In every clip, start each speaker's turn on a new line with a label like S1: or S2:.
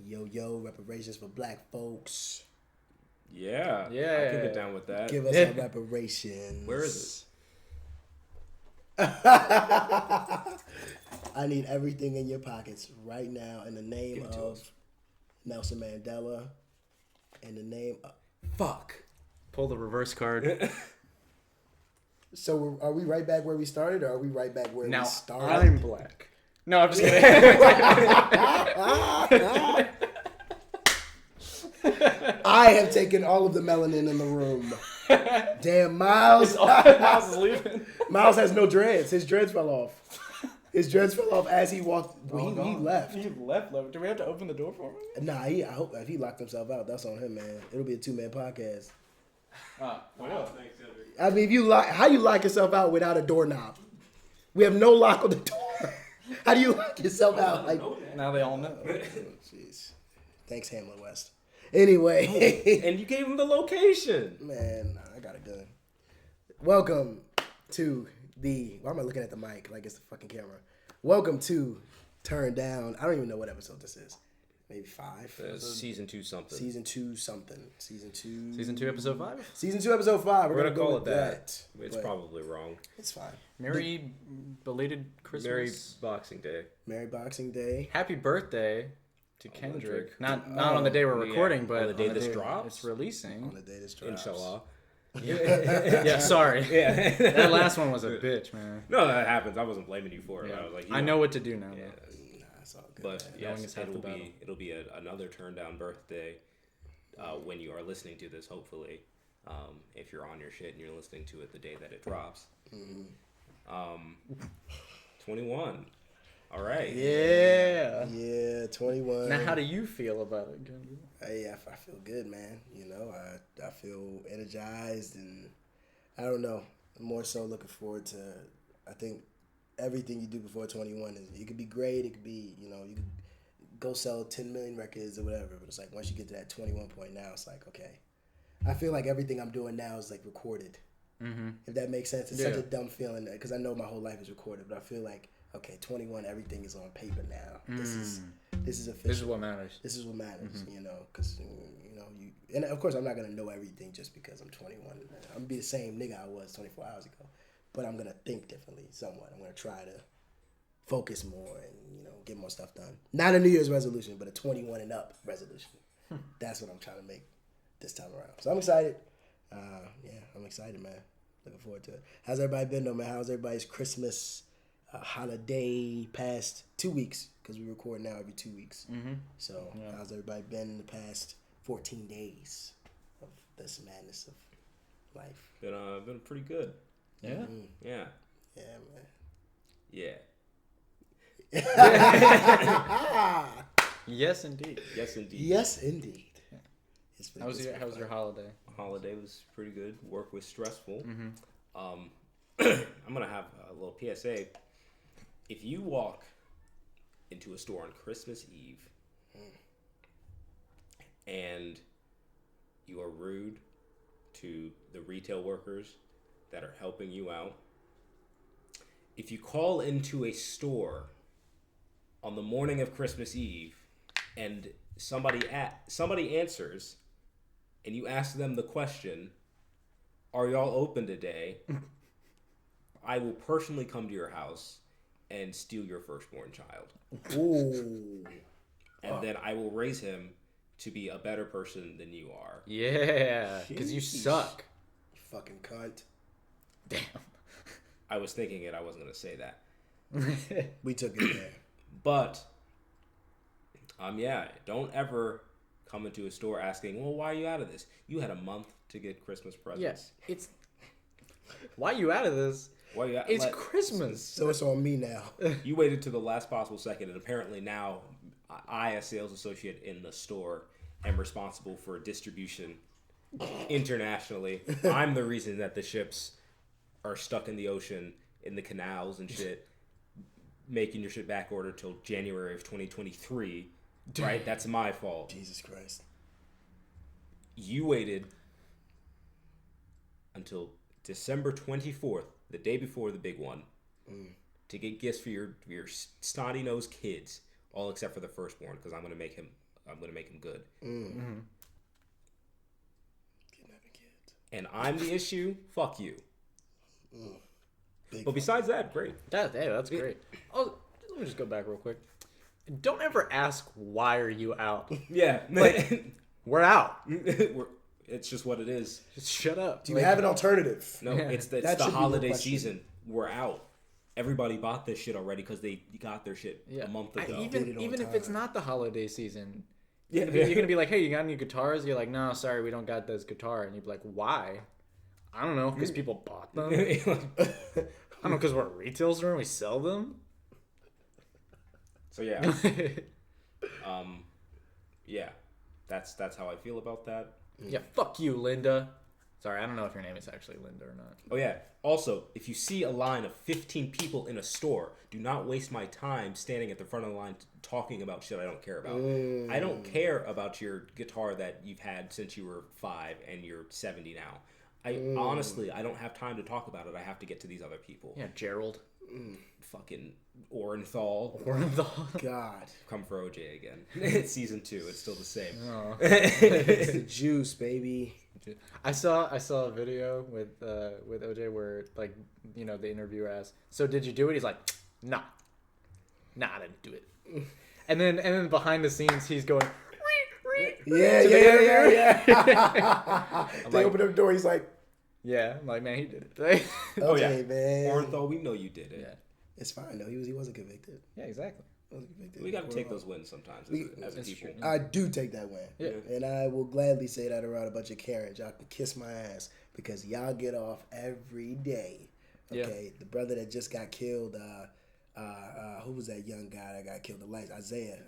S1: Yo, reparations for black folks.
S2: Yeah. I can get down with that.
S1: Give us our reparations.
S2: Where is
S1: it? I need everything in your pockets right now in the name of Nelson Mandela. In the name of...
S3: Fuck. Pull the reverse card.
S1: So are we right back where we started, or are we right back where we started?
S3: I'm black. No, I'm just kidding.
S1: I have taken all of the melanin in the room. Damn, Miles.
S3: Miles is leaving.
S1: Miles has no dreads. His dreads fell off. His dreads fell off as he walked. He left.
S3: He left. Do we have to open the door for him?
S1: Nah, I hope if he locked himself out, that's on him, man. It'll be a 2-man podcast. I mean, if you how you lock yourself out without a doorknob? We have no lock on the door. How do you lock yourself out? Like,
S3: now they all know.
S1: Jeez. Thanks, Hamlin West. Anyway.
S2: And you gave him the location.
S1: Man, I got a gun. Welcome to why am I looking at the mic like it's the fucking camera? Welcome to Turndown. I don't even know what episode this is. Maybe 5.
S2: Season 2 something.
S1: Season 2 something. Season 2.
S3: Season 2, episode 5?
S1: Season 2, episode 5.
S2: We're going to call it that. It's probably wrong.
S1: It's fine.
S3: Merry belated Christmas.
S2: Merry Boxing Day.
S1: Merry Boxing Day.
S3: Happy birthday to Kendrick. Not on the day we're recording, but
S2: on the day this drops.
S3: It's releasing.
S1: On the day this drops.
S2: Inshallah.
S3: Yeah, sorry.
S2: Yeah.
S3: That last one was a bitch, man.
S2: No, that happens. I wasn't blaming you for it.
S3: Yeah.
S2: I was like,
S3: I know what to do now.
S2: Yeah.
S1: It's all good.
S2: But yes, it'll be another Turndown birthday when you are listening to this, hopefully. If you're on your shit and you're listening to it the day that it drops. 21. All right.
S3: Yeah.
S1: Yeah, 21.
S3: Now, how do you feel about it, Kendrick?
S1: I feel good, man. You know, I feel energized, and I don't know. I'm more so looking forward to, I think, everything you do before 21 it could be great. It could be, you could go sell 10 million records or whatever. But it's like once you get to that 21 point now, it's like, okay. I feel like everything I'm doing now is like recorded. Mm-hmm. If that makes sense. It's such a dumb feeling because I know my whole life is recorded, but I feel like, okay, 21, everything is on paper now. This is official.
S3: This is what matters.
S1: This is what matters, because, and of course I'm not going to know everything just because I'm 21. I'm going to be the same nigga I was 24 hours ago. But I'm going to think differently somewhat. I'm going to try to focus more and, get more stuff done. Not a New Year's resolution, but a 21 and up resolution. That's what I'm trying to make this time around. So I'm excited. I'm excited, man. Looking forward to it. How's everybody been, though, man? How's everybody's Christmas holiday past 2 weeks? Because we record now every 2 weeks. Mm-hmm. So how's everybody been in the past 14 days of this madness of life?
S2: Been pretty good.
S3: Yeah?
S1: Mm-hmm.
S2: Yeah.
S1: Yeah, man.
S2: Yeah.
S3: Yes, indeed.
S2: Yes, indeed.
S1: Yes, indeed.
S3: How was your holiday?
S2: Holiday was pretty good. Work was stressful.
S3: Mm-hmm.
S2: I'm going to have a little PSA. If you walk into a store on Christmas Eve and you are rude to the retail workers that are helping you out, if you call into a store on the morning of Christmas Eve and somebody answers and you ask them the question, "Are y'all open today?" I will personally come to your house and steal your firstborn child.
S1: Ooh.
S2: And then I will raise him to be a better person than you are.
S3: Yeah, because you suck.
S1: You fucking cunt.
S3: Damn.
S2: I was thinking it. I wasn't going to say that.
S1: We took it there.
S2: But, don't ever come into a store asking, well, why are you out of this? You had a month to get Christmas presents.
S3: Yes, it's... Why are you out of this?
S2: Why you
S3: it's Christmas.
S1: So it's on me now.
S2: You waited to the last possible second, and apparently now I, as sales associate in the store, am responsible for distribution internationally. I'm the reason that the ships are stuck in the ocean, in the canals and shit, making your shit back order till January of 2023. Right? That's my fault.
S1: Jesus Christ.
S2: You waited until December 24th, the day before the big one, to get gifts for your snotty-nosed kids, all except for the firstborn, because I'm going to make him gonna make him good.
S1: Kidnapping kids.
S2: And I'm the issue. Fuck you.
S1: Big
S2: But besides that, great.
S3: That's great. Oh, let me just go back real quick. Don't ever ask why are you out.
S2: Yeah.
S3: We're out.
S2: It's just what it is.
S3: Just shut up.
S1: Do you have an alternative?
S2: No, it's the
S1: That should be the
S2: holiday
S1: question.
S2: season. We're out. Everybody bought this shit already because they got their shit a month ago.
S1: Did it on
S3: Even if
S1: time.
S3: it's not the holiday season,
S2: Yeah.
S3: you're gonna be like, "Hey, you got any guitars?" You're like, "No, sorry, we don't got this guitar." And you'd be like, "Why?" I don't know, because people bought them. I don't know, because we're a retail store and we sell them.
S2: So yeah, yeah, that's how I feel about that.
S3: Yeah, fuck you, Linda. Sorry, I don't know if your name is actually Linda or not.
S2: Oh yeah. Also, if you see a line of 15 people in a store, do not waste my time standing at the front of the line talking about shit I don't care about. I don't care about your guitar that you've had since you were 5 and you're 70 now. Honestly, I don't have time to talk about it. I have to get to these other people.
S3: Yeah, Gerald.
S2: Fucking Orenthal.
S1: God.
S2: Come for OJ again. It's season 2. It's still the same.
S3: Oh.
S1: It's the juice, baby.
S3: I saw a video with OJ where, like, you know, the interviewer asked, "So did you do it?" He's like, nah, I didn't do it. And then behind the scenes he's going,
S1: Yeah. They open up the door. He's like,
S3: yeah. I'm like, man, he did it.
S2: Oh yeah,
S1: okay, man.
S2: Orenthal, we know you did it.
S3: Yeah.
S1: It's fine though. He wasn't convicted.
S3: Yeah, exactly.
S2: We got to take those wins sometimes as a people.
S1: I do take that win.
S3: Yeah.
S1: And I will gladly say that around a bunch of Karens. Y'all can kiss my ass because y'all get off every day. Okay.
S3: Yeah.
S1: The brother that just got killed, who was that young guy that got killed? The lights, Isaiah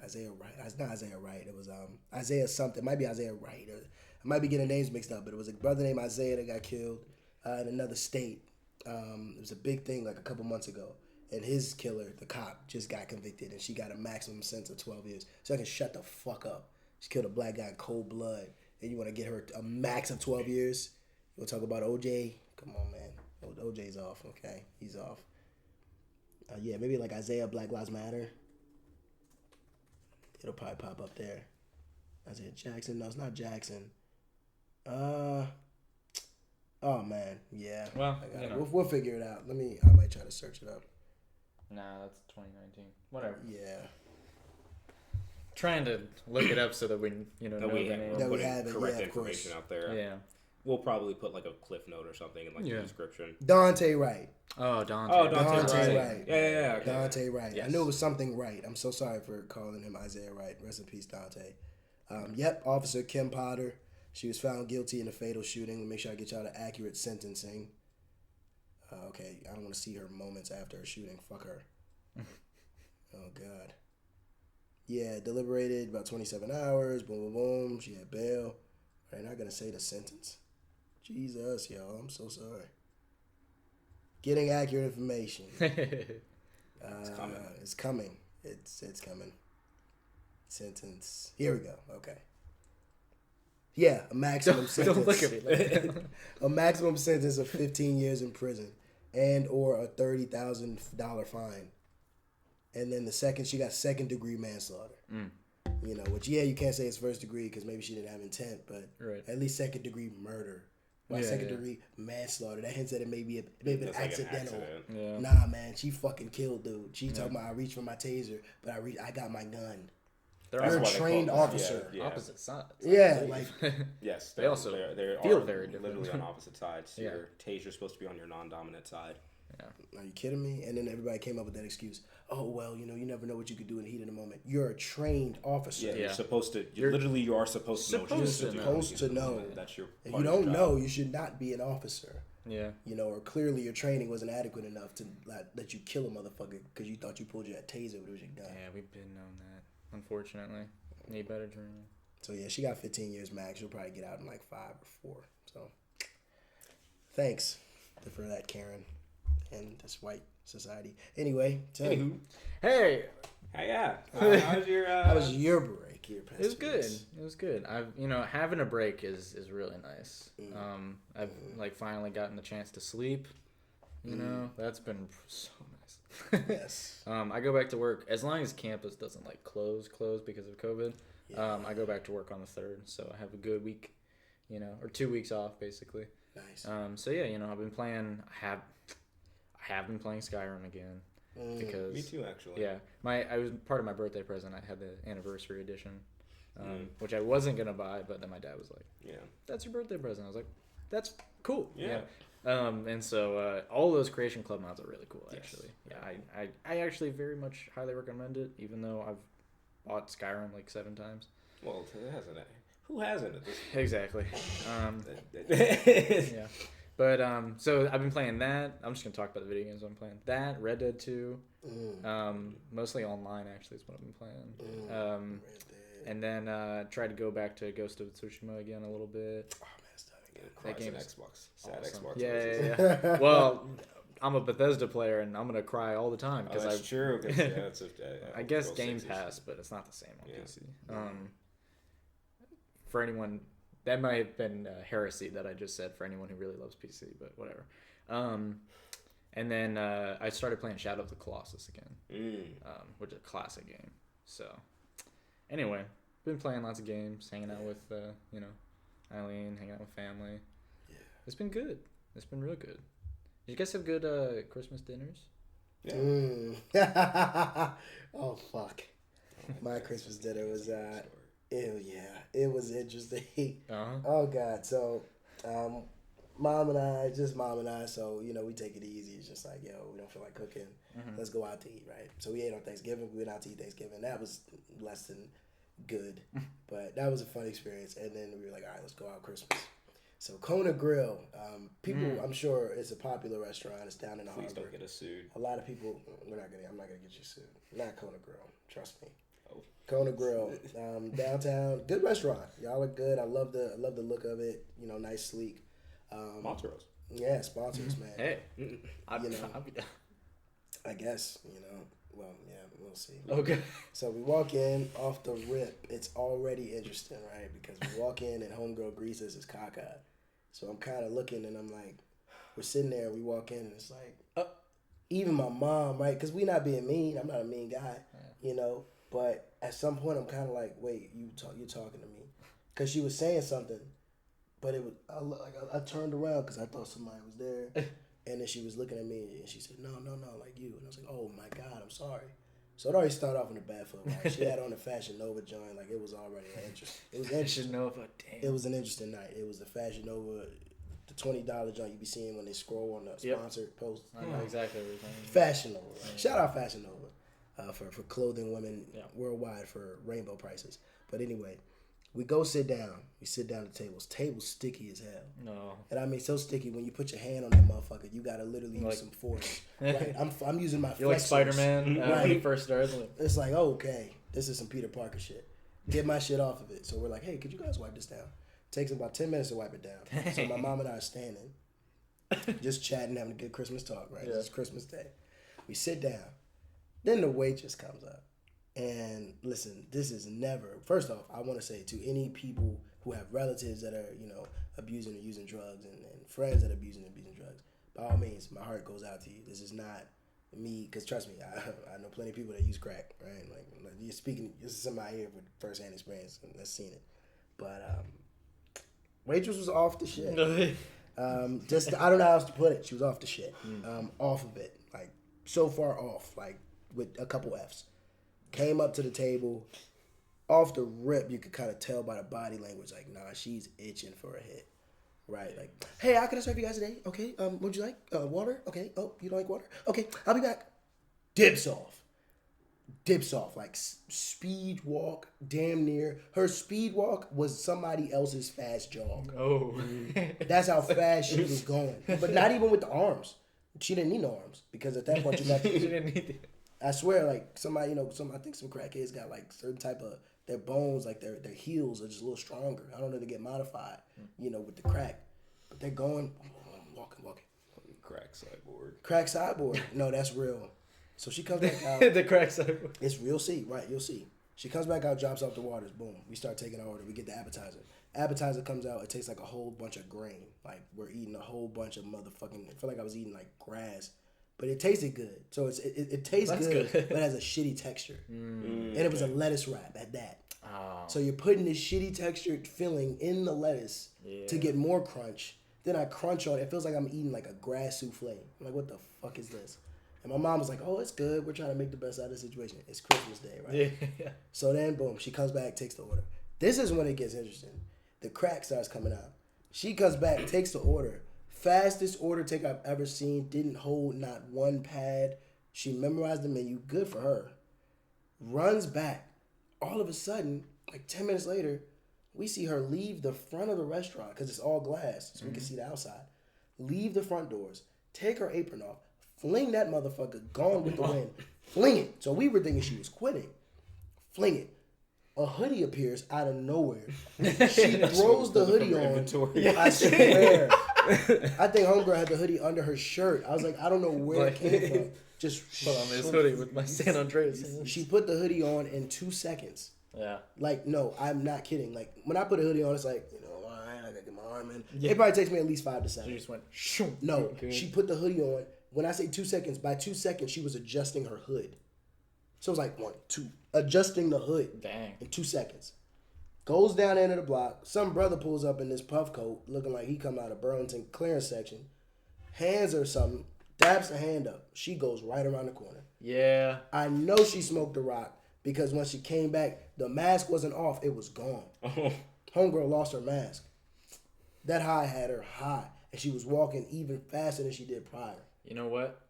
S1: Wright. It's not Isaiah Wright. It was Isaiah something. It might be Isaiah Wright. Or I might be getting names mixed up, but it was a brother named Isaiah that got killed in another state. It was a big thing like a couple months ago. And his killer, the cop, just got convicted, and she got a maximum sentence of 12 years. So I can shut the fuck up. She killed a black guy in cold blood, and you want to get her a max of 12 years? You want to talk about OJ? Come on, man. OJ's off, okay? He's off. Yeah, maybe like Isaiah Black Lives Matter. It'll probably pop up there. Isaiah Jackson. No, it's not Jackson. Oh, man. Yeah.
S3: Well,
S1: I
S3: you know.
S1: we'll figure it out. I might try to search it up.
S3: Nah, that's 2019. Whatever.
S1: Yeah.
S3: Trying to look it up so that we, know
S2: That we
S3: the name.
S1: That we
S2: put
S1: have it,
S2: correct
S1: yeah, of course.
S2: information out there.
S3: Yeah.
S2: We'll probably put like a cliff note or something in like the description.
S1: Dante Wright.
S3: Oh, Dante.
S2: Oh,
S1: Dante
S2: Wright.
S1: Wright.
S2: Yeah. Okay.
S1: Dante Wright.
S3: Yes.
S1: I knew it was something Wright. I'm so sorry for calling him Isaiah Wright. Rest in peace, Dante. Yep, Officer Kim Potter. She was found guilty in a fatal shooting. We'll make sure I get y'all the accurate sentencing. Okay, I don't want to see her moments after her shooting. Fuck her. Oh, God. Yeah, deliberated about 27 hours. Boom, boom, boom. She had bail. They're not going to say the sentence. Jesus, y'all. I'm so sorry. Getting accurate information.
S2: It's coming.
S1: It's coming. It's coming. Sentence. Here we go. Okay. Yeah, a maximum sentence.
S3: Don't look at me like that.
S1: A maximum sentence of 15 years in prison and or a $30,000 fine. And then she got second degree manslaughter. Which, you can't say it's first degree because maybe she didn't have intent, but
S3: Right.
S1: at least second degree murder. Second degree manslaughter. That hints that it may be an
S2: It's like an
S1: accidental.
S2: accident.
S3: Yeah.
S1: Nah, man, she fucking killed dude. She talking about I reached for my taser, but I got my gun.
S3: They're
S1: You're a
S2: why they
S1: trained
S2: call them-
S1: officer.
S2: Yeah.
S3: opposite sides.
S1: Yeah, like
S2: Yes.
S3: They also
S2: they
S3: feel
S2: are
S3: very different.
S2: literally on opposite sides.
S3: Yeah.
S2: Your taser's supposed to be on your non-dominant side.
S1: are you kidding me? And then everybody came up with that excuse. Oh well, you never know what you could do in the heat of the moment. You're a trained officer.
S2: Yeah,
S3: Yeah.
S2: you're supposed to. You are supposed to know. What you're
S1: supposed to know.
S2: That's your.
S1: If
S2: part
S1: you
S2: of your
S1: don't
S2: job.
S1: know, you should not be an officer.
S3: Yeah.
S1: Or clearly your training wasn't adequate enough to let you kill a motherfucker because you thought you pulled your taser, but it was your gun.
S3: Yeah, we've been known that. Unfortunately, need better training.
S1: So yeah, she got 15 years max. She'll probably get out in like 5 or 4. So thanks for that, Karen, and this white society. Anyway,
S2: Anywho,
S3: Hey,
S2: hey, yeah. How's your?
S1: how was your break here,
S3: it was good. It was good. I've having a break is really nice. I've finally gotten the chance to sleep. That's been so nice. Yes.
S1: Yes.
S3: I go back to work as long as campus doesn't like close because of COVID. I go back to work on the 3rd, so I have a good week, or 2 weeks off basically.
S1: Nice.
S3: So yeah, I've been playing. I have been playing Skyrim again because
S2: Me too, actually.
S3: Yeah, I was part of my birthday present. I had the anniversary edition, which I wasn't gonna buy, but then my dad was like,
S2: "Yeah,
S3: that's your birthday present." I was like, "That's cool."
S2: Yeah.
S3: And so all those Creation Club mods are really cool, actually. Yes. Yeah, I actually very much highly recommend it, even though I've bought Skyrim like 7 times.
S2: Well, it hasn't. Who hasn't at this point?
S3: Exactly. Yeah. But so I've been playing that. I'm just gonna talk about the video games I'm playing. That, Red Dead 2, mostly online actually is what I've been playing. And then tried to go back to Ghost of Tsushima again a little bit.
S1: Oh man, it's time again.
S3: That game is
S2: Xbox. Sad
S3: awesome.
S2: Xbox.
S3: Yeah. Well, I'm a Bethesda player and I'm gonna cry all the time because
S2: that's true.
S3: I guess Game Pass, but it's not the same on PC. For anyone, that might have been heresy that I just said for anyone who really loves PC, but whatever. And then I started playing Shadow of the Colossus again, which is a classic game. So anyway, been playing lots of games, hanging out with Eileen, hanging out with family. Yeah, it's been good. It's been real good. Did you guys have good Christmas dinners?
S1: Yeah. Oh fuck! My Christmas dinner was it was interesting. Oh god, so mom and I, so we take it easy. It's just like, yo, we don't feel like cooking. Let's go out to eat, right? So we ate on Thanksgiving. We went out to eat Thanksgiving. That was less than good, but that was a fun experience. And then we were like, all right, let's go out Christmas. So Kona Grill, people, I'm sure it's a popular restaurant. It's down in the harbor.
S2: Please don't get us sued.
S1: A lot of people, I'm not gonna get you sued. Not Kona Grill, trust me. Oh. Kona Grill, downtown, good restaurant. Y'all are good. I love the look of it. Nice, sleek.
S2: Sponsor us.
S1: Yeah, sponsors, man.
S3: Hey,
S1: I guess Well, yeah, we'll see.
S3: Okay.
S1: So we walk in off the rip. It's already interesting, right? Because we walk in and homegirl greets us as cockeyed. So I'm kind of looking and I'm like, we're sitting there and we walk in and it's like, even my mom, right? Because we not being mean. I'm not a mean guy, But at some point I'm kind of like, wait, you're talking to me? Because she was saying something, but it was I turned around because I thought somebody was there. And then she was looking at me and she said, no, like you. And I was like, oh my God, I'm sorry. So it already started off on the bad foot. Right? She had on the Fashion Nova joint. Like, it was already interesting. It was interesting.
S3: Fashion Nova, damn.
S1: It was an interesting night. It was the Fashion Nova, the $20 joint you be seeing when they scroll on the sponsored post.
S3: I know exactly what you're saying.
S1: Fashion Nova. Right? Shout out Fashion Nova for clothing women worldwide for rainbow prices. But anyway, we go sit down. We sit down at the tables. Table's sticky as hell. No. And I mean, so sticky when you put your hand on that motherfucker, you gotta literally use some force. Right? I'm using my.
S3: You're like Spider-Man when he first started.
S1: It's like, okay, this is some Peter Parker shit. Get my shit off of it. So we're like, hey, could you guys wipe this down? Takes about 10 minutes to wipe it down. So my mom and I are standing, just chatting, having a good Christmas talk. Right? Yeah. It's Christmas Day. We sit down. Then the waitress comes up. And listen, this is never. First off, I want to say to any people who have relatives that are, abusing or using drugs, and friends that are abusing and abusing drugs, by all means, my heart goes out to you. This is not me, because trust me, I know plenty of people that use crack, right? Like you're speaking, this is somebody here with firsthand experience and that's seen it. But waitress was off the shit. Just I don't know how else to put it. She was off the shit, off of it, like so far off, like with a couple F's. Came up to the table, off the rip, you could kind of tell by the body language, like, nah, she's itching for a hit, right? Like, hey, how can I serve you guys today? Okay, what'd you like? Water? Okay, oh, you don't like water? Okay, I'll be back. Dips off, like speed walk, damn near. Her speed walk was somebody else's fast jog. Oh. That's how fast she was going. But not even with the arms. She didn't need no arms, because at that point you got... She didn't need it. I swear, like, somebody, I think some crackheads got, like, certain type of, their bones, like, their heels are just a little stronger. I don't know, they get modified, with the crack. But they're going, walking. Crack sideboard. No, that's real. So she comes back out.
S3: The crack sideboard.
S1: It's real, you'll see. She comes back out, drops off the waters, boom. We start taking our order. We get the appetizer. Appetizer comes out, it tastes like a whole bunch of grain. Like, we're eating a whole bunch of motherfucking, I feel like I was eating, like, grass. but it tasted good. So it tastes good, but it has a shitty texture. And it was a lettuce wrap at that.
S3: Oh.
S1: So you're putting this shitty textured filling in the lettuce to get more crunch. Then I crunch on it. It feels like I'm eating like a grass souffle. I'm like, what the fuck is this? And my mom was like, oh, it's good. We're trying to make the best out of the situation. It's Christmas Day, right?
S3: Yeah.
S1: So then, boom, she comes back, takes the order. This is when it gets interesting. The crack starts coming out. She comes back, takes the order. Fastest order take I've ever seen. Didn't hold not one pad. She memorized the menu. Good for her. Runs back. All of a sudden, like 10 minutes later, we see her leave the front of the restaurant because it's all glass, so we can see the outside. Leave the front doors. Take her apron off. Fling that motherfucker. Gone with the wind. Fling it. So we were thinking she was quitting. Fling it. A hoodie appears out of nowhere. She throws the hoodie on. I swear. I think homegirl had the hoodie under her shirt. I was like, I don't know where it came from. Just
S3: put on this hoodie with my San Andreas.
S1: She put the hoodie on in 2 seconds.
S3: Yeah.
S1: Like, no, I'm not kidding. Like, when I put a hoodie on, it's like, all right, I gotta get my arm in. Yeah. It probably takes me at least 5 to 7.
S3: She just went, shoom.
S1: No, she put the hoodie on. When I say 2 seconds, by 2 seconds, she was adjusting her hood. So it was like 1, 2, adjusting the hood.
S3: Dang.
S1: In 2 seconds. Goes down the end of the block. Some brother pulls up in this puff coat, looking like he come out of Burlington clearance section. Hands her something. Dabs her hand up. She goes right around the corner.
S3: Yeah.
S1: I know she smoked the rock because when she came back, the mask wasn't off. It was gone. Homegirl lost her mask. That high had her high. And she was walking even faster than she did prior.
S3: You know what?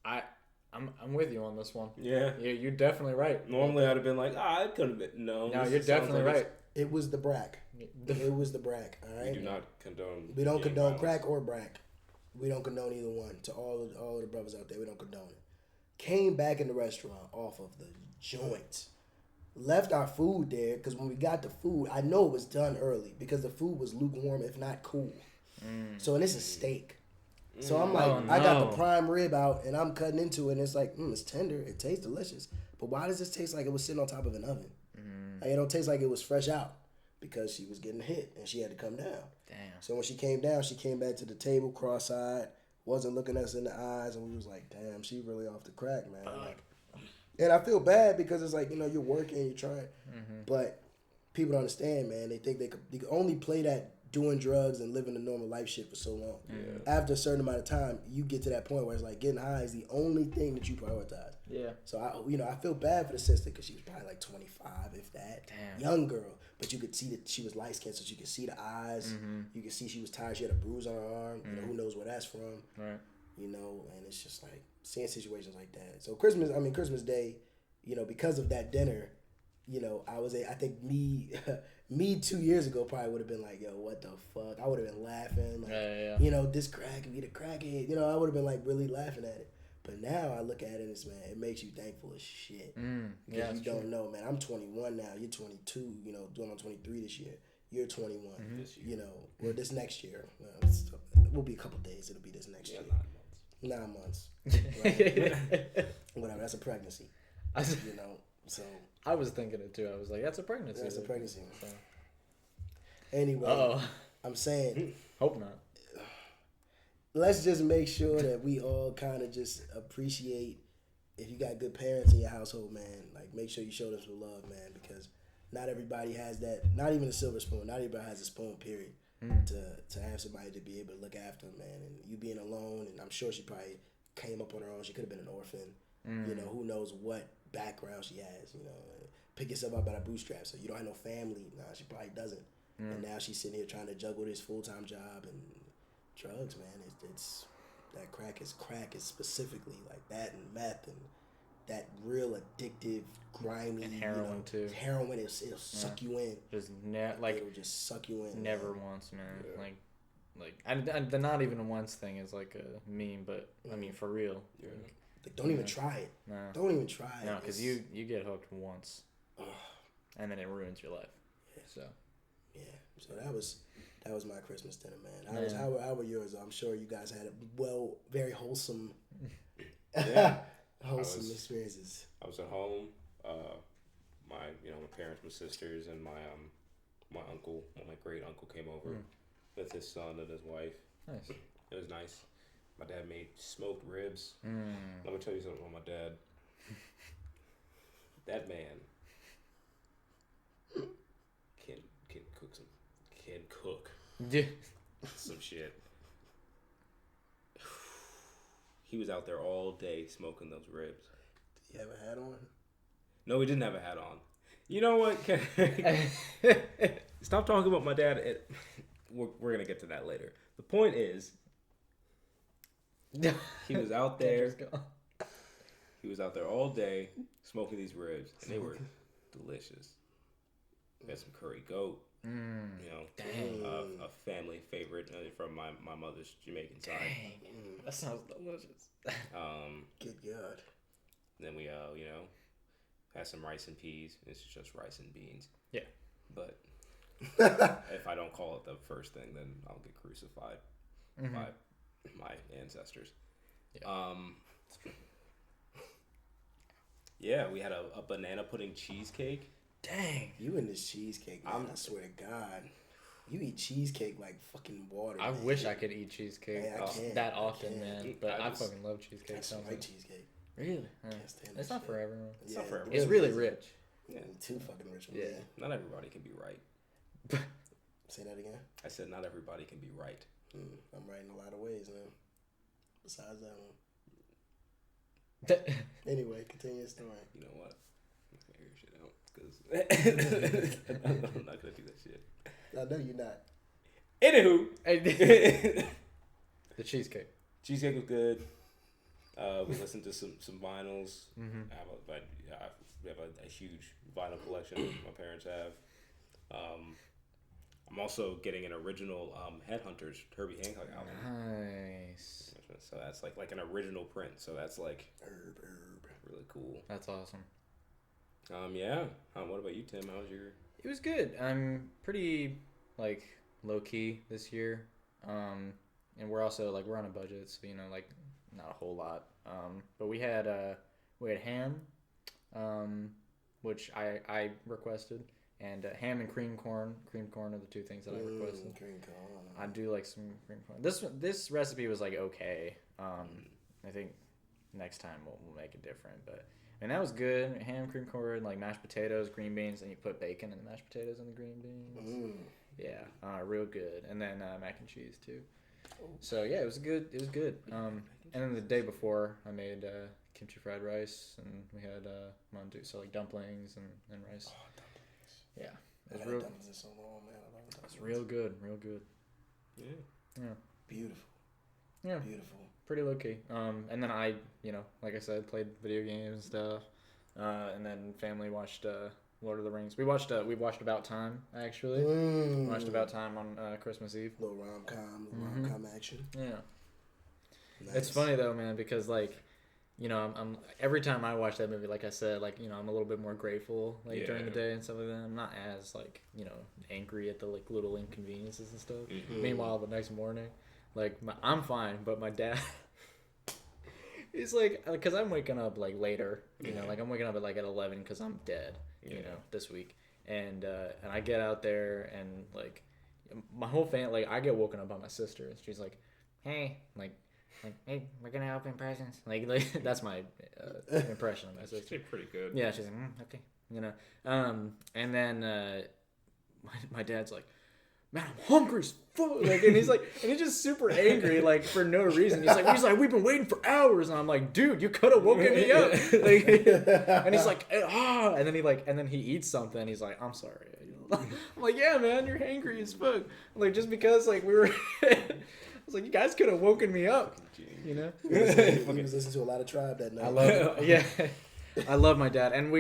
S3: I'm with you on this one.
S2: Yeah.
S3: You're definitely right.
S2: Normally I'd have been like, it could have been. No,
S3: you're definitely right.
S1: It was the brack. It was the brack, all right?
S2: We do not condone.
S1: We don't condone crack or brack. We don't condone either one. To all of the brothers out there, we don't condone it. Came back in the restaurant off of the joints. Left our food there because when we got the food, I know it was done early because the food was lukewarm, if not cool. So, and this is steak. So I'm like, I got the prime rib out and I'm cutting into it and it's like, it's tender. It tastes delicious. But why does this taste like it was sitting on top of an oven? Like, it don't taste like it was fresh out because she was getting hit and she had to come down.
S3: Damn.
S1: So when she came down, she came back to the table cross-eyed, wasn't looking us in the eyes, and we was like, damn, she really off the crack, man. Like, and I feel bad because it's like, you're working, you're trying. But people don't understand, man. They think they could only play that doing drugs and living a normal life shit for so long. Yeah. After a certain amount of time, you get to that point where it's like getting high is the only thing that you prioritize.
S3: Yeah.
S1: So I feel bad for the sister because she was probably like 25, if that.
S3: Damn.
S1: Young girl, but you could see that she was light skinned, so you could see the eyes. You could see she was tired. She had a bruise on her arm. Who knows where that's from?
S3: Right.
S1: And it's just like seeing situations like that. So Christmas Day, because of that dinner, I think me 2 years ago probably would have been like, yo, what the fuck? I would have been laughing. Like, this crack and be the crackhead. I would have been like really laughing at it. But now I look at it and it's, man, it makes you thankful as shit. Because you don't know, man. I'm 21 now. You're 22, going on 23 this year. You're 21, or this next year. It will be a couple days. It'll be this next year. 9 months. Right? Whatever. That's a pregnancy. So
S3: I was thinking it too. I was like, that's a pregnancy.
S1: That's a pregnancy. So. Anyway, I'm saying.
S3: Hope not.
S1: Let's just make sure that we all kind of just appreciate if you got good parents in your household, man. Like, make sure you show them some love, man, because not everybody has that. Not even a silver spoon. Not everybody has a spoon, period, to have somebody to be able to look after them, man. And you being alone, and I'm sure she probably came up on her own. She could have been an orphan. Who knows what background she has, pick yourself up by the bootstraps. So you don't have no family. Nah, she probably doesn't. And now she's sitting here trying to juggle this full-time job and drugs, man. It's that crack is specifically like that, and meth and that real addictive, grimy,
S3: and heroin too.
S1: Heroin, it'll suck you in.
S3: Just
S1: it'll just suck you in.
S3: Never once, man. Yeah. Like the not even once thing is like a meme, but I mean for real.
S1: Yeah. Like, don't even try it.
S3: No.
S1: Don't even try it.
S3: No, because you get hooked once, and then it ruins your life. Yeah. So that was my Christmas dinner, man. How were yours? I'm sure you guys had very wholesome, wholesome experiences.
S2: I was at home. My parents, my sisters, and my uncle, my great uncle came over with his son and his wife.
S3: Nice.
S2: It was nice. My dad made smoked ribs. Let me tell you something about my dad. That man can cook some shit. He was out there all day smoking those ribs.
S1: Did you have a hat on?
S2: No, he didn't have a hat on. You know what? Stop talking about my dad. We're gonna get to that later. The point is, he was out there. He was out there all day smoking these ribs, and they were delicious. We had some curry goat. You know, a family favorite from my mother's Jamaican side.
S3: That sounds delicious.
S1: Good God.
S2: Then we you know, had some rice and peas. It's just rice and beans. Yeah. But if I don't call it the first thing, then I'll get crucified by my ancestors. Yeah. Yeah, we had a banana pudding cheesecake.
S1: Dang. You and this cheesecake, man. I swear to God. You eat cheesecake like fucking water.
S3: I
S1: man.
S3: wish I could eat cheesecake that often, man. But I fucking love cheesecake.
S1: I just like cheesecake.
S3: Really? It's not for everyone.
S2: It's not for everyone.
S3: It's really rich.
S1: Yeah, too fucking rich.
S2: Yeah. Not everybody can be right.
S1: Say that again?
S2: I said not everybody can be right.
S1: I'm right in a lot of ways, man. Besides that one. Anyway, continue your story.
S2: You know what? I'm just gonna air shit out because I'm not gonna do that shit.
S1: I know you're not.
S2: Anywho,
S3: the cheesecake.
S2: Cheesecake was good. We listened to some vinyls. We have a huge vinyl collection. My parents have. I'm also getting an original Headhunters Herbie Hancock album.
S3: Nice.
S2: So that's like an original print. So that's like
S1: herb.
S2: Really cool.
S3: That's awesome.
S2: Yeah. What about you, Tim? How was your?
S3: It was good. I'm pretty like low key this year, and we're also like we're on a budget, so you know like not a whole lot. But we had ham, which I requested. And ham and cream corn. Cream corn are the two things that I requested.
S1: Cream corn.
S3: I do like some cream corn. This recipe was like okay. I think next time we'll make it different. But and that was good. Ham, cream corn, like mashed potatoes, green beans, and you put bacon in the mashed potatoes and the green beans. Yeah, real good. And then mac and cheese too. So yeah, it was good. It was good. And then the day before, I made kimchi fried rice, and we had mandu, so like dumplings and rice. Yeah, it was real.
S1: So long, man. I love
S3: it's real good, real good.
S2: Yeah.
S1: Beautiful.
S3: Yeah.
S1: Beautiful.
S3: Pretty low key. And then I, you know, like I said, played video games and stuff. And then family watched Lord of the Rings. We watched About Time actually. Watched About Time on Christmas Eve.
S1: Little rom-com action.
S3: Yeah.
S1: Nice.
S3: It's funny though, man, because like. You know, I'm every time I watch that movie, like I said, like, you know, I'm a little bit more grateful, like, during the day and stuff like that. I'm not as, like, you know, angry at the, like, little inconveniences and stuff. Meanwhile, the next morning, like, I'm fine, but my dad, he's like, because I'm waking up, like, later, you know, like, I'm waking up at, like, at 11 because I'm dead, you know, this week. And I get out there and, like, my whole family, like, I get woken up by my sister. And she's like, hey, like, hey, we're gonna open presents. Like that's my impression of my sister.
S2: She's pretty good.
S3: Yeah, she's like, okay, you know. And then my dad's like, man, I'm hungry as fuck. Like, and he's just super angry, like for no reason. He's like, we've been waiting for hours, and I'm like, dude, you could have woken me up. Like, and he's like, and then he eats something. He's like, I'm sorry. I'm like, yeah, man, you're hangry as fuck. Like just because like we were. I was like, you guys could have woken me up, you know.
S1: He was listening to a lot of Tribe that night.
S3: I love, yeah, I love my dad, and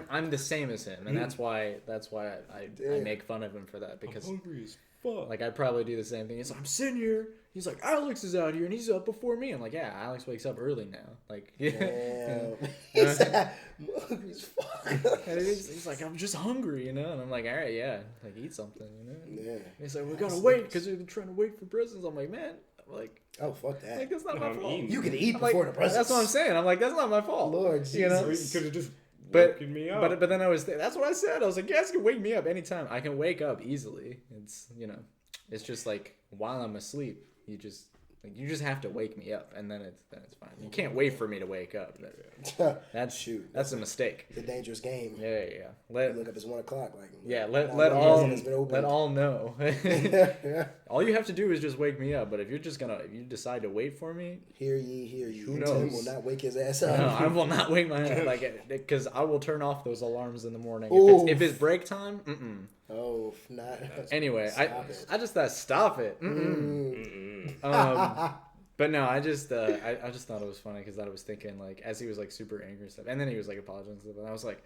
S3: I'm the same as him, and that's why I make fun of him for that because
S2: I'm hungry as fuck.
S3: Like I'd probably do the same thing. He's like, I'm sitting here. He's like, Alex is out here, and he's up before me. I'm like, yeah, Alex wakes up early now. Like, yeah.
S1: He's hungry as fuck.
S3: And he's like, I'm just hungry, you know. And I'm like, all right, yeah, like eat something, you know.
S1: Yeah.
S3: He's like, we gotta wait because they're trying to wait for presents. I'm like, man, like,
S1: oh fuck that.
S3: Like that's not my fault.
S1: You can eat before the presents.
S3: That's what I'm saying. I'm like, that's not my fault.
S1: Lord Jesus.
S3: You know?
S2: You could have just woken me up.
S3: But then that's what I said. I was like, you guys can wake me up anytime. I can wake up easily. It's, you know, it's just like while I'm asleep, you just Like, you just have to wake me up, and then it's fine. You can't wait for me to wake up. That's a mistake.
S1: It's a dangerous game.
S3: Yeah.
S1: You look up, it's 1 o'clock. Like,
S3: let all know. All you have to do is just wake me up. But if you decide to wait for me,
S1: hear ye.
S3: Who knows?
S1: Tim will not wake his ass up.
S3: No, I will not wake my ass because I will turn off those alarms in the morning. If it's break time,
S1: Oh, not.
S3: Anyway, I just thought stop it. But no, I just thought it was funny because I was thinking like as he was like super angry and stuff, and then he was like apologizing and stuff, and I was like,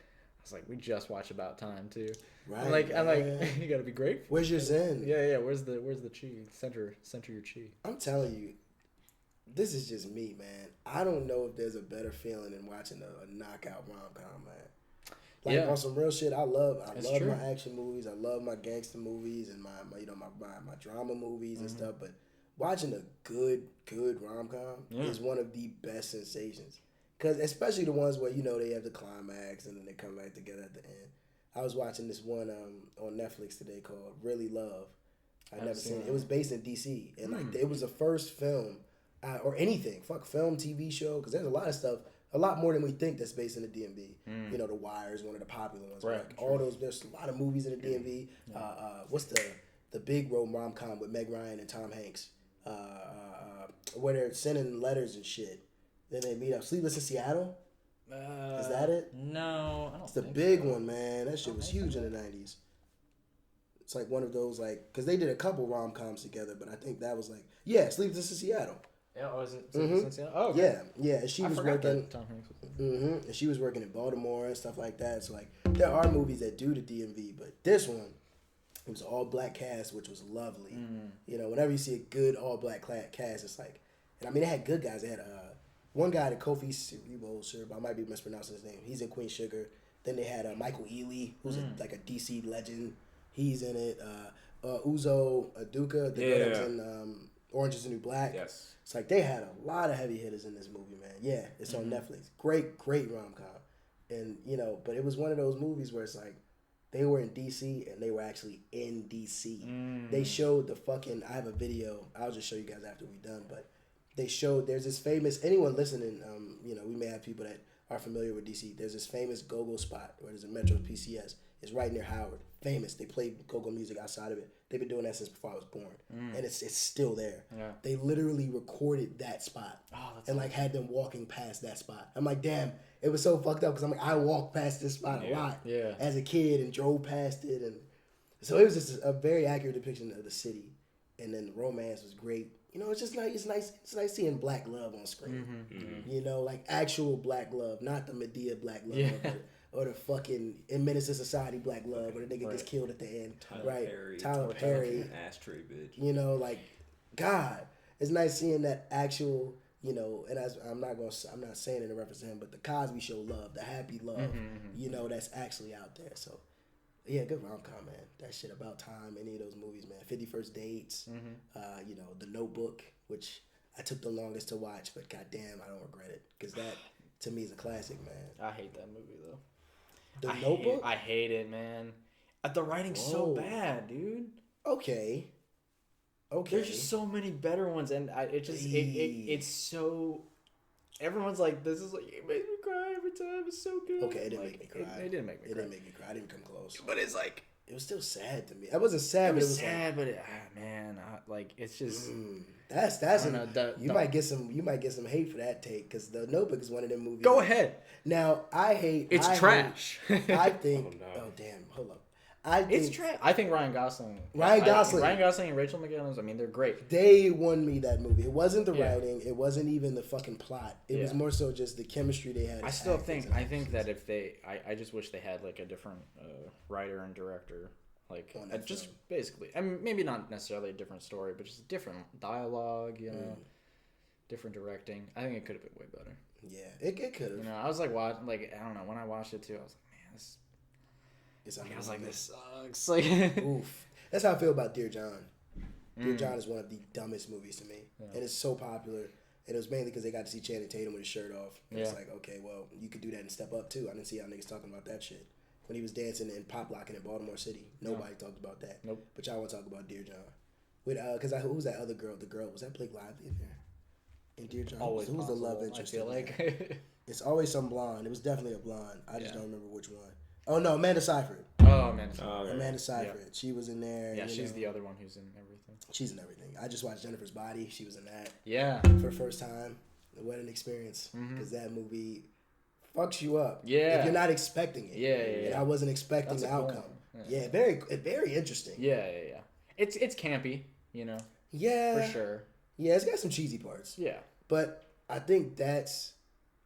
S3: we just watched About Time too. Right. I'm like, you gotta be grateful. Where's
S1: your zen?
S3: Yeah. Where's the chi? Center your chi.
S1: I'm telling you, this is just me, man. I don't know if there's a better feeling than watching a knockout rom-com, man. Like on some real shit, I love my action movies. I love my gangster movies and my drama movies and stuff. But watching a good rom-com is one of the best sensations. Cause especially the ones where they have the climax and then they come back together at the end. I was watching this one on Netflix today called Really Love. I've never seen it. It was based in DC and like it was the first film or anything film TV show because there's a lot of stuff. A lot more than we think that's based in the DMV. The Wire is one of the popular ones. Right. Like all those, there's a lot of movies in the DMV. What's the big rom-com with Meg Ryan and Tom Hanks? Where they're sending letters and shit. Then they meet up. Sleepless in Seattle? Is that it?
S3: No, I don't.
S1: It's the big one, man. That shit was huge in the 90s. It's like one of those because they did a couple rom-coms together, but I think that was Sleepless in Seattle.
S3: Yeah, was it? Oh, okay.
S1: Yeah. And she was working. Tom Hanks was and she was working in Baltimore and stuff like that. So there are movies that do the DMV, but this one, it was all black cast, which was lovely. Whenever you see a good all black cast, it's like, and I mean, they had good guys. They had one guy, the Kofi Siriboe, I might be mispronouncing his name. He's in Queen Sugar. Then they had Michael Ealy, who's like a DC legend. He's in it. Uzo Aduka, the guy that was in Orange is the New Black. Yes. It's like they had a lot of heavy hitters in this movie, man. Yeah, it's on Netflix. Great rom-com. And, but it was one of those movies where it's like they were in D.C. and they were actually in D.C. They showed I have a video. I'll just show you guys after we're done. But they showed, there's this famous, anyone listening, we may have people that are familiar with D.C. There's this famous go-go spot where there's a Metro PCS. It's right near Howard. Famous. They play go-go music outside of it. They've been doing that since before I was born. And it's still there. Yeah. They literally recorded that spot. And had them walking past that spot. I'm like, damn, it was so fucked up because I walked past this spot a lot as a kid and drove past it. And so it was just a very accurate depiction of the city. And then the romance was great. It's just nice. It's nice seeing black love on screen. Actual black love, not the Medea black love. Or the fucking in Menace to Society black love, where the nigga gets killed at the end. Tyler Perry.
S2: Ashtray bitch.
S1: God, it's nice seeing that actual, and I'm not saying it in reference to him, but the Cosby Show love, the happy love, that's actually out there. So, yeah, good rom-com, man. That shit About Time, any of those movies, man. 51st Dates, The Notebook, which I took the longest to watch, but goddamn, I don't regret it, because that to me is a classic, man.
S3: I hate that movie though.
S1: The Notebook?
S3: I hate it, man. The writing's so bad, dude.
S1: Okay.
S3: There's just so many better ones, and it's so. Everyone's like, this is like, it makes me cry every time. It's so good.
S1: Okay, it didn't make me cry.
S3: It didn't make me cry.
S1: It didn't make me cry. I didn't come close.
S3: But it's like.
S1: It was still sad to me. I wasn't sad, but it was
S3: sad, but it's just.
S1: You might get some hate for that take because The Notebook is one of them movies.
S3: Go ahead.
S1: Now
S3: It's trash.
S1: I think. Oh damn! Hold up.
S3: It's trash. I think Ryan Gosling and Rachel McAdams. I mean, they're great.
S1: They won me that movie. It wasn't the writing. It wasn't even the fucking plot. It was more so just the chemistry they had.
S3: I think that if I just wish they had like a different writer and director. Just basically, I mean, maybe not necessarily a different story, but just different dialogue, different directing. I think it could have been way better.
S1: Yeah, it could have.
S3: I was I don't know, when I watched it too, I was like, man, this. I was like, this sucks.
S1: Oof. That's how I feel about Dear John. Dear John is one of the dumbest movies to me, and it's so popular. And it was mainly because they got to see Channing Tatum with his shirt off. And it's like, okay, well, you could do that and Step Up too. I didn't see how niggas talking about that shit. When he was dancing and pop locking in Baltimore City, nobody talked about that.
S3: Nope.
S1: But y'all want to talk about Dear John, with who was that other girl? The girl was that Blake Lively in there? And Dear John,
S3: Always
S1: who was the
S3: possible,
S1: love interest?
S3: I feel
S1: in
S3: like.
S1: that? It's always some blonde. It was definitely a blonde. I just don't remember which one. Oh no, Amanda Seyfried.
S3: Oh man.
S1: Amanda Seyfried. Yeah. She was in there.
S3: Yeah, she's the other one who's in everything.
S1: She's in everything. I just watched Jennifer's Body. She was in that.
S3: Yeah.
S1: For the first time. What an experience. Because that movie fucks you up.
S3: Yeah.
S1: If you're not expecting it.
S3: Yeah.
S1: And I wasn't expecting the outcome.
S3: Cool.
S1: Yeah, very interesting.
S3: Yeah. It's campy, you know.
S1: Yeah.
S3: For sure.
S1: Yeah, it's got some cheesy parts.
S3: Yeah.
S1: But I think that's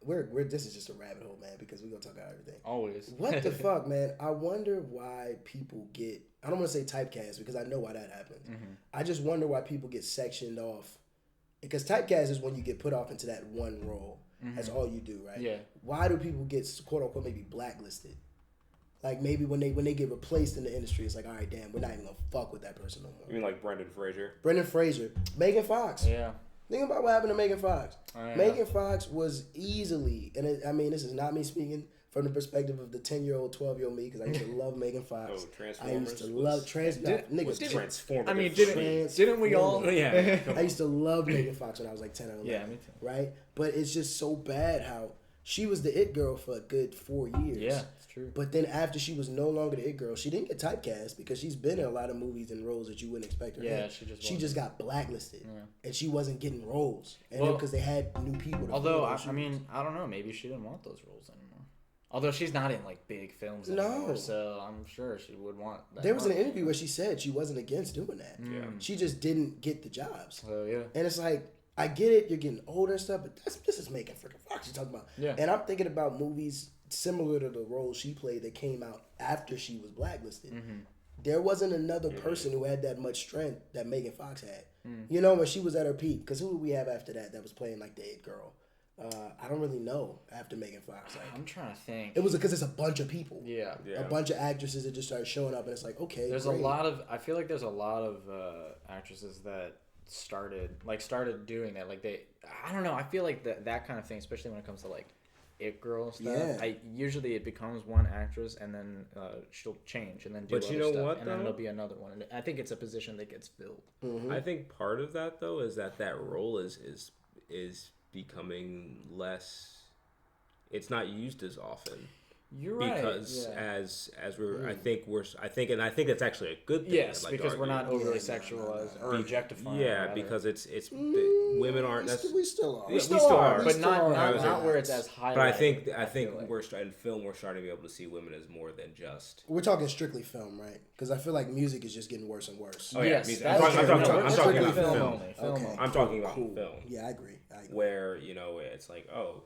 S1: we're this is just a rabbit hole, man, because we're gonna talk about everything.
S3: Always.
S1: What the fuck, man? I wonder why people get I don't want to say typecast because I know why that happens. I just wonder why people get sectioned off. Because typecast is when you get put off into that one role. That's all you do, right?
S3: Yeah.
S1: Why do people get quote unquote maybe blacklisted? Like maybe when they get replaced in the industry, it's like, all right, damn, we're not even gonna fuck with that person no more.
S2: You mean like Brendan Fraser?
S1: Brendan Fraser, Megan Fox.
S3: Yeah.
S1: Think about what happened to Megan Fox. Megan Fox was easily, and I mean, this is not me speaking from the perspective of the 10-year-old, 12-year-old me, because I used to love Megan Fox.
S2: Oh, Transformers.
S1: I used to love
S2: Transformers.
S3: I mean, didn't we all?
S2: Yeah.
S1: I used to love Megan Fox when I was like 10 or 11.
S3: Yeah, me too.
S1: Right? But it's just so bad how she was the it girl for a good 4 years.
S3: Yeah, it's true.
S1: But then after she was no longer the it girl, she didn't get typecast because she's been in a lot of movies and roles that you wouldn't expect her in.
S3: Yeah, she
S1: just got blacklisted.
S3: Yeah.
S1: And she wasn't getting roles. And
S3: Well,
S1: because they had new people to
S3: although,
S1: fill those
S3: I mean, I don't know. Maybe she didn't want those roles anymore. Although she's not in, like, big films anymore.
S1: No.
S3: So I'm sure she would want that.
S1: There was an interview where she said she wasn't against doing that.
S2: Yeah.
S1: She just didn't get the jobs.
S3: So, yeah.
S1: And it's like, I get it, you're getting older and stuff, but this is Megan freaking Fox you're talking about.
S3: Yeah.
S1: And I'm thinking about movies similar to the role she played that came out after she was blacklisted. There wasn't another person who had that much strength that Megan Fox had. You know, when she was at her peak. Because who did we have after that was playing like the it girl? I don't really know after Megan Fox. Like,
S3: I'm trying to think.
S1: it was because it's a bunch of people.
S3: Yeah.
S1: A bunch of actresses that just started showing up, and it's like, okay,
S3: There's
S1: great.
S3: I feel like there's a lot of actresses that started doing that. Like I don't know. I feel like that kind of thing, especially when it comes to like it girl stuff.
S1: Yeah.
S3: Usually it becomes one actress and then she'll change and then do
S4: But you
S3: other
S4: know
S3: stuff,
S4: what,
S3: and then
S4: though?
S3: there'll be another one. And I think it's a position that gets filled.
S4: I think part of that though is that role is becoming less. It's not used as often.
S3: You're right.
S4: Because
S3: yeah.
S4: as we're I think that's actually a good thing.
S3: Yes,
S4: I'd like to
S3: because we're
S4: argue.
S3: not overly sexualized or objectifying.
S4: Yeah,
S3: rather.
S4: because it's women aren't.
S1: We still are.
S4: Yeah, we still are.
S3: But not
S1: not
S3: where it's as high.
S4: But I think
S3: like.
S4: we're in film we're starting to be able to see women as more than just.
S1: We're talking strictly film, right? Because I feel like music is just getting worse and worse.
S4: Oh yeah,
S3: Yes,
S4: music.
S3: that's
S4: I'm
S3: true.
S4: talking
S3: We're
S4: about
S3: talking
S4: film.
S3: only. Film
S1: Okay.
S3: only.
S4: I'm talking about
S1: Cool.
S4: film.
S1: Yeah, I agree.
S4: Where it's like, oh,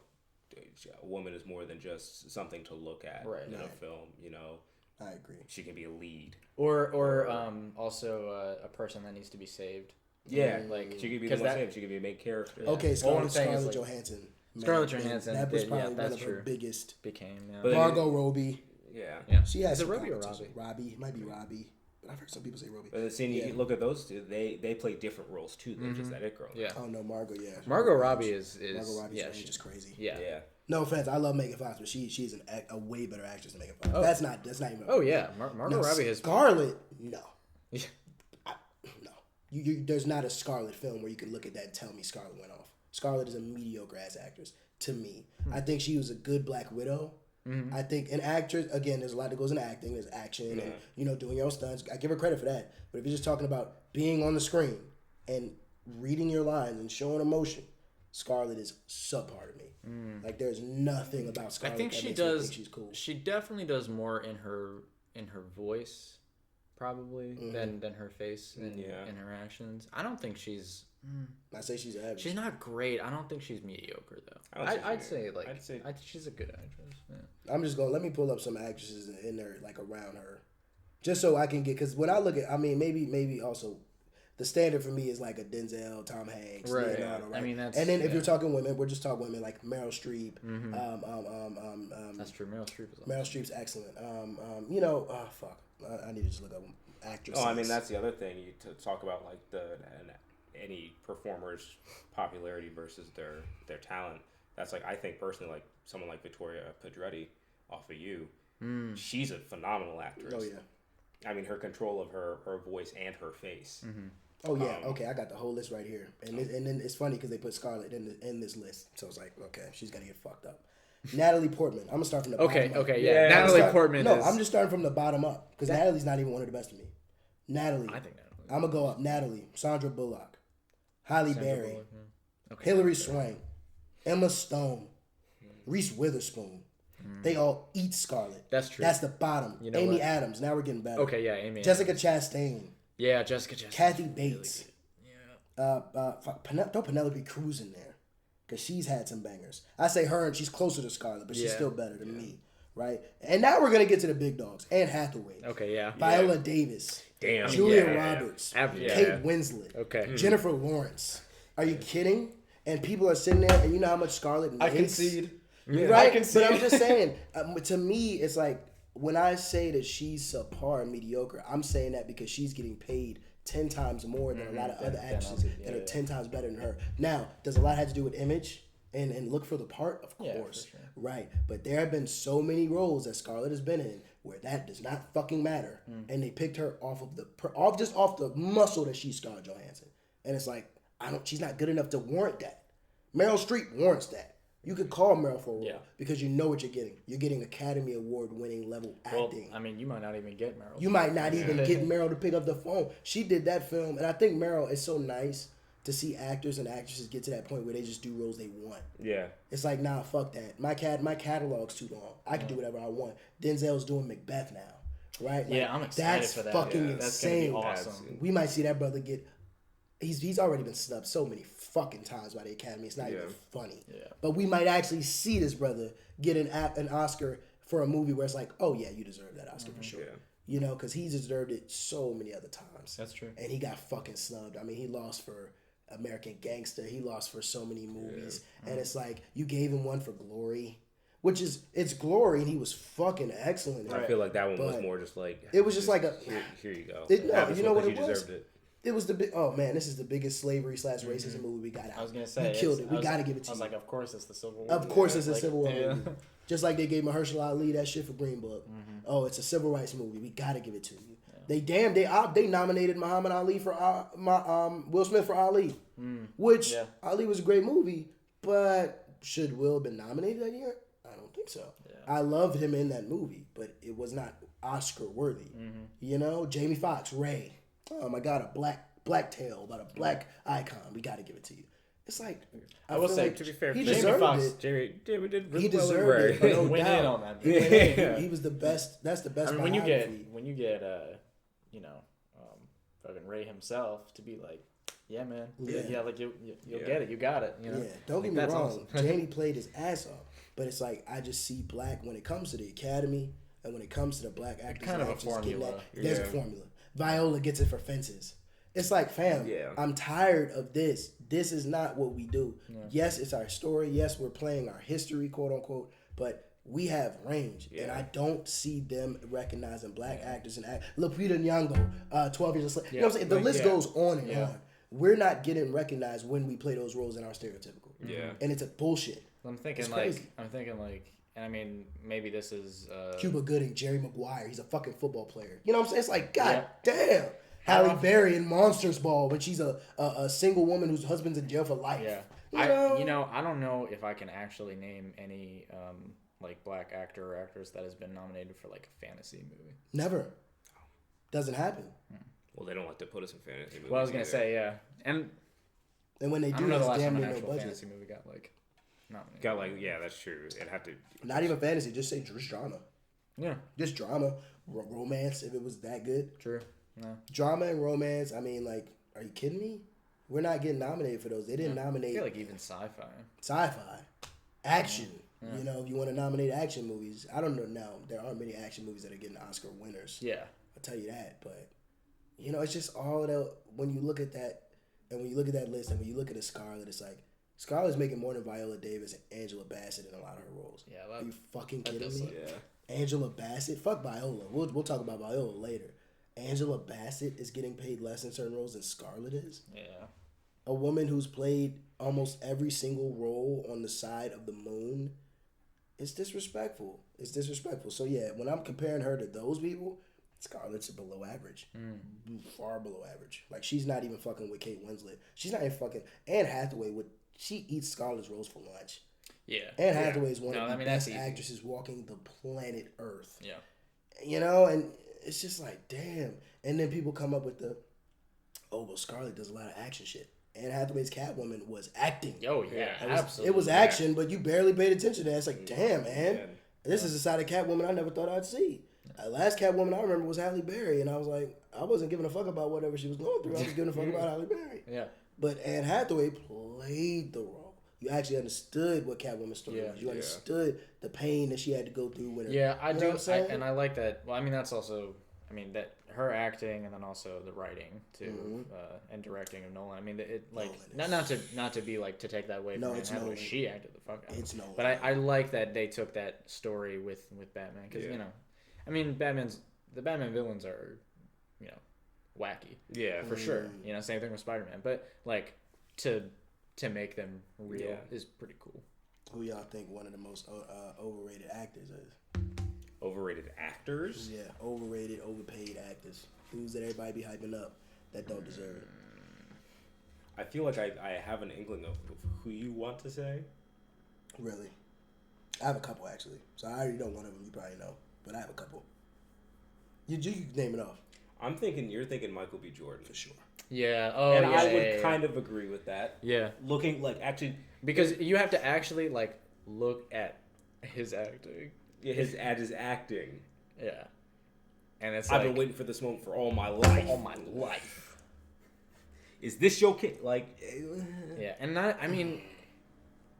S4: a woman is more than just something to look at in a film.
S1: I agree.
S4: She can be a lead.
S3: Or also a person that needs to be saved.
S4: Yeah,
S3: like
S4: she could be the one saved. She could be a main character.
S3: Yeah.
S1: Okay,
S3: All I'm saying is,
S1: Scarlett
S3: like,
S1: Johansson.
S3: Scarlett Johansson
S1: That was
S3: did,
S1: probably
S3: yeah,
S1: one
S3: that's
S1: of her
S3: true.
S1: biggest.
S3: Became
S4: But then-
S1: Margot Robbie.
S4: Yeah.
S1: She has
S3: Is it
S1: some
S3: Robbie or
S1: competition.
S3: Robbie?
S1: Robbie. It might be Robbie. But I've heard some people say Robbie.
S4: But then you look at those two, they play different roles too. They're just that it girl.
S3: Yeah.
S1: Oh no, Margot. Yeah.
S3: Margot Robbie is
S1: Margot Robbie's
S3: yeah,
S1: range
S3: she-
S1: is crazy.
S3: yeah.
S4: Yeah.
S1: No offense, I love Megan Fox, but she's a way better actress than Megan Fox.
S3: Oh.
S1: That's not even.
S3: Oh yeah, Margot Robbie has.
S1: Scarlett. No.
S3: Yeah.
S1: No. There's not a Scarlett film where you can look at that and tell me Scarlett went off. Scarlett is a mediocre ass actress to me. I think she was a good Black Widow. I think an actress, again, there's a lot that goes into acting. There's action and, doing your own stunts. I give her credit for that. But if you're just talking about being on the screen and reading your lines and showing emotion, Scarlett is subpar to me. Like, there's nothing about
S3: I
S1: Scarlett
S3: think
S1: that
S3: she
S1: makes me
S3: does.
S1: think she's cool.
S3: She definitely does more in her voice, probably than her face and in her actions. I don't think she's.
S1: I say she's average.
S3: She's not great. I don't think she's mediocre though. I'd say she's a good actress. Yeah.
S1: I'm just going to let me pull up some actresses in there, like around her, just so I can get, because when I look at, I mean, maybe also the standard for me is like a Denzel, Tom Hanks,
S3: Right.
S1: Leonardo, right?
S3: I mean, that's,
S1: and then if you're talking women, we're just talking women like Meryl Streep.
S3: That's true. Meryl Streep is.
S1: Meryl Streep's excellent. Fuck, I need to just look up actresses.
S4: Oh, I mean that's the other thing to talk about, like any performer's popularity versus their talent. That's like, I think personally, like someone like Victoria Pedretti off of You, she's a phenomenal actress.
S1: Oh yeah.
S4: I mean, her control of her voice and her face
S1: Oh yeah, okay, I got the whole list right here, and then it's funny because they put Scarlett in this list, so it's like, okay, she's gonna get fucked up. Natalie Portman. I'm gonna start from the bottom up.
S3: Okay, yeah. Natalie Portman.
S1: No, I'm just starting from the bottom up because Natalie's not even one of the best to me. Natalie.
S3: I think Natalie.
S1: I'm gonna go up. Natalie, Sandra Bullock, Halle Berry,
S3: Bullock, yeah. Okay.
S1: Hilary Swank, Emma Stone, Reese Witherspoon. They all eat Scarlett.
S3: That's true.
S1: That's the bottom.
S3: You know
S1: Amy
S3: what?
S1: Adams. Now we're getting better.
S3: Okay, yeah, Amy.
S1: Jessica Chastain.
S3: Yeah, Jessica Chastain.
S1: Kathy Bates.
S3: Really
S1: Throw Penelope Cruz in there because she's had some bangers. I say her and she's closer to Scarlett, but she's still better than me, right? And now we're gonna get to the big dogs. Anne Hathaway.
S3: Okay, yeah.
S1: Viola Davis.
S2: Damn.
S1: Julia Roberts.
S3: Yeah.
S1: Kate Winslet.
S3: Okay.
S1: Jennifer Lawrence. Are you kidding? And people are sitting there, and you know how much Scarlett makes?
S3: I concede.
S1: Yeah. Right? But I'm just saying, to me, it's like, when I say that she's subpar and mediocre, I'm saying that because she's getting paid 10 times more than a lot of other actresses that are 10 times better than her. Now, does a lot have to do with image and look for the part? Of course.
S3: For sure.
S1: Right. But there have been so many roles that Scarlett has been in where that does not fucking matter. And they picked her off of off the muscle that she's Scarlett Johansson. And it's like, she's not good enough to warrant that. Meryl Streep warrants that. You could call Meryl for a role because you know what you're getting. You're getting Academy Award winning level acting.
S3: I mean, you might not even get Meryl.
S1: You might not even get Meryl to pick up the phone. She did that film, and I think Meryl is so nice to see actors and actresses get to that point where they just do roles they want.
S2: Yeah.
S1: It's like, nah, fuck that. My catalog's too long. I can do whatever I want. Denzel's doing Macbeth now, right?
S3: Yeah, I'm excited for that.
S1: That's fucking
S3: That's gonna be
S1: insane.
S3: awesome.
S1: We might see that brother get. He's already been snubbed so many fucking times by the Academy. It's not even funny. Yeah. But we might actually see this brother get an Oscar for a movie where it's like, oh yeah, you deserve that Oscar for sure. Yeah. You know, because he's deserved it so many other times.
S3: That's true.
S1: And he got fucking snubbed. I mean, he lost for American Gangster. He lost for so many movies. Yeah. And it's like, you gave him one for Glory, which is, it's Glory, and he was fucking excellent.
S2: I feel like that one was more just like...
S1: It was just like a...
S2: Here you go.
S1: You know what it was?
S2: Deserved it.
S1: It was the big. Oh man, this is the biggest slavery / racism movie we got out.
S3: I was gonna say
S1: he killed it. We gotta give it to you.
S3: I was like, of course it's the Civil War.
S1: Of course it's a Civil War movie. Just like they gave Mahershala Ali that shit for Green Book. Oh, it's a civil rights movie. We gotta give it to you. Yeah. They nominated Muhammad Ali for Will Smith for Ali, which Ali was a great movie, but should Will have been nominated that year? I don't think so. Yeah. I loved him in that movie, but it was not Oscar worthy. You know, Jamie Foxx, Ray. Oh my God, a black tale about a black icon. We got to give it to you. It's like
S3: I will say,
S1: like
S3: to be fair,
S1: he
S3: Jamie
S1: deserved
S3: Foxx,
S1: it.
S2: Jamie did really
S1: He
S2: well
S1: deserved it. No
S3: went
S1: doubt.
S3: in on that.
S1: He was the best. That's the best.
S3: I mean,
S1: biography.
S3: when you get fucking Ray himself to be like, yeah, man, like you'll get it, you got it. You know?
S1: Yeah, don't get me
S3: that's
S1: wrong.
S3: awesome.
S1: Jamie played his ass off, but it's like I just see black when it comes to the Academy and when it comes to the black actors.
S3: Kind of a
S1: actresses
S3: formula.
S1: There's a formula. Viola gets it for Fences. It's like, fam, I'm tired of this. This is not what we do. Yeah. Yes, it's our story. Yes, we're playing our history, quote unquote, but we have range. And I don't see them recognizing black actors and Lupita Nyong'o, 12 Years a Slave. You know what I'm saying? The list goes on and on. We're not getting recognized when we play those roles in our stereotypical. Yeah. And it's a bullshit.
S3: I'm thinking like, and I mean, maybe this is...
S1: Cuba Gooding, Jerry Maguire. He's a fucking football player. You know what I'm saying? It's like, God damn. Halle Berry in Monsters Ball when she's a single woman whose husband's in jail for life. Yeah.
S3: I don't know if I can actually name any like black actor or actress that has been nominated for like a fantasy movie.
S1: Never. Doesn't happen.
S2: Well, they don't like to put us in fantasy movies.
S3: Well, I was gonna say and
S1: when they do,
S3: I don't know the last
S1: damn
S3: time
S1: near
S3: an
S1: no
S3: actual
S1: budget.
S3: fantasy movie got like nominated.
S2: Got like that's true. It had to.
S1: Not even fantasy. Just say just drama.
S3: Yeah.
S1: Just drama, romance. If it was that good.
S3: True. No.
S1: Drama and romance. I mean, like, are you kidding me? We're not getting nominated for those. They didn't nominate.
S3: I feel like even sci-fi.
S1: Sci-fi, action. Yeah. You know, if you want to nominate action movies, I don't know now. There aren't many action movies that are getting Oscar winners.
S3: Yeah,
S1: I'll tell you that. But you know, it's just all that. When you look at that, and when you look at that list, and when you look at the Scarlett, it's like Scarlett's making more than Viola Davis and Angela Bassett in a lot of her roles. Yeah, are you fucking kidding me? Yeah. Angela Bassett, fuck Viola. We'll talk about Viola later. Angela Bassett is getting paid less in certain roles than Scarlett is. Yeah. A woman who's played almost every single role on the side of the moon. It's disrespectful. So yeah, when I'm comparing her to those people, Scarlett's below average. Far below average. Like, she's not even fucking with Kate Winslet. She's not even fucking... Anne Hathaway, she eats Scarlett's roast for lunch.
S3: Yeah.
S1: Anne Hathaway is one of the best
S3: that's
S1: actresses walking the planet Earth.
S3: Yeah.
S1: You know, and it's just like, damn. And then people come up with well, Scarlett does a lot of action shit. Anne Hathaway's Catwoman was acting.
S3: Oh, yeah, absolutely.
S1: It was action, but you barely paid attention to that. It's like, damn, man. This is a side of Catwoman I never thought I'd see. Last Catwoman I remember was Halle Berry, and I was like, I wasn't giving a fuck about whatever she was going through. I was giving a fuck about Halle Berry.
S3: Yeah.
S1: But Anne Hathaway played the role. You actually understood what Catwoman's story was. You understood the pain that she had to go through with her.
S3: Yeah, I do.
S1: And
S3: I like that. Well, I mean, that's also, that her acting and then also the writing too, and directing of Nolan. I mean, it like not to be like to take that away from Anne Hathaway. She acted the fuck out. It's Nolan. But I like that they took that story with Batman because I mean, the Batman villains are, wacky.
S2: Yeah,
S3: for sure. Same thing with Spider-Man. But like to make them real is pretty cool.
S1: Who y'all think one of the most overrated actors is?
S2: Overrated actors?
S1: Yeah, overrated, overpaid actors. Who's that everybody be hyping up that don't deserve it?
S2: I feel like I have an inkling of who you want to say.
S1: Really? I have a couple, actually. So I already know one of them. You probably know. But I have a couple. You name it off.
S2: You're thinking Michael B. Jordan.
S1: For sure.
S3: Yeah.
S2: I would kind of agree with that.
S3: Yeah.
S2: Looking, like, actually...
S3: Because you have to actually, like, look at his acting.
S2: Yeah, his acting.
S3: Yeah. And it's
S2: I've been waiting for this moment for all my life.
S3: All my life.
S2: Is this your kid? Like...
S3: Yeah, and not... I mean...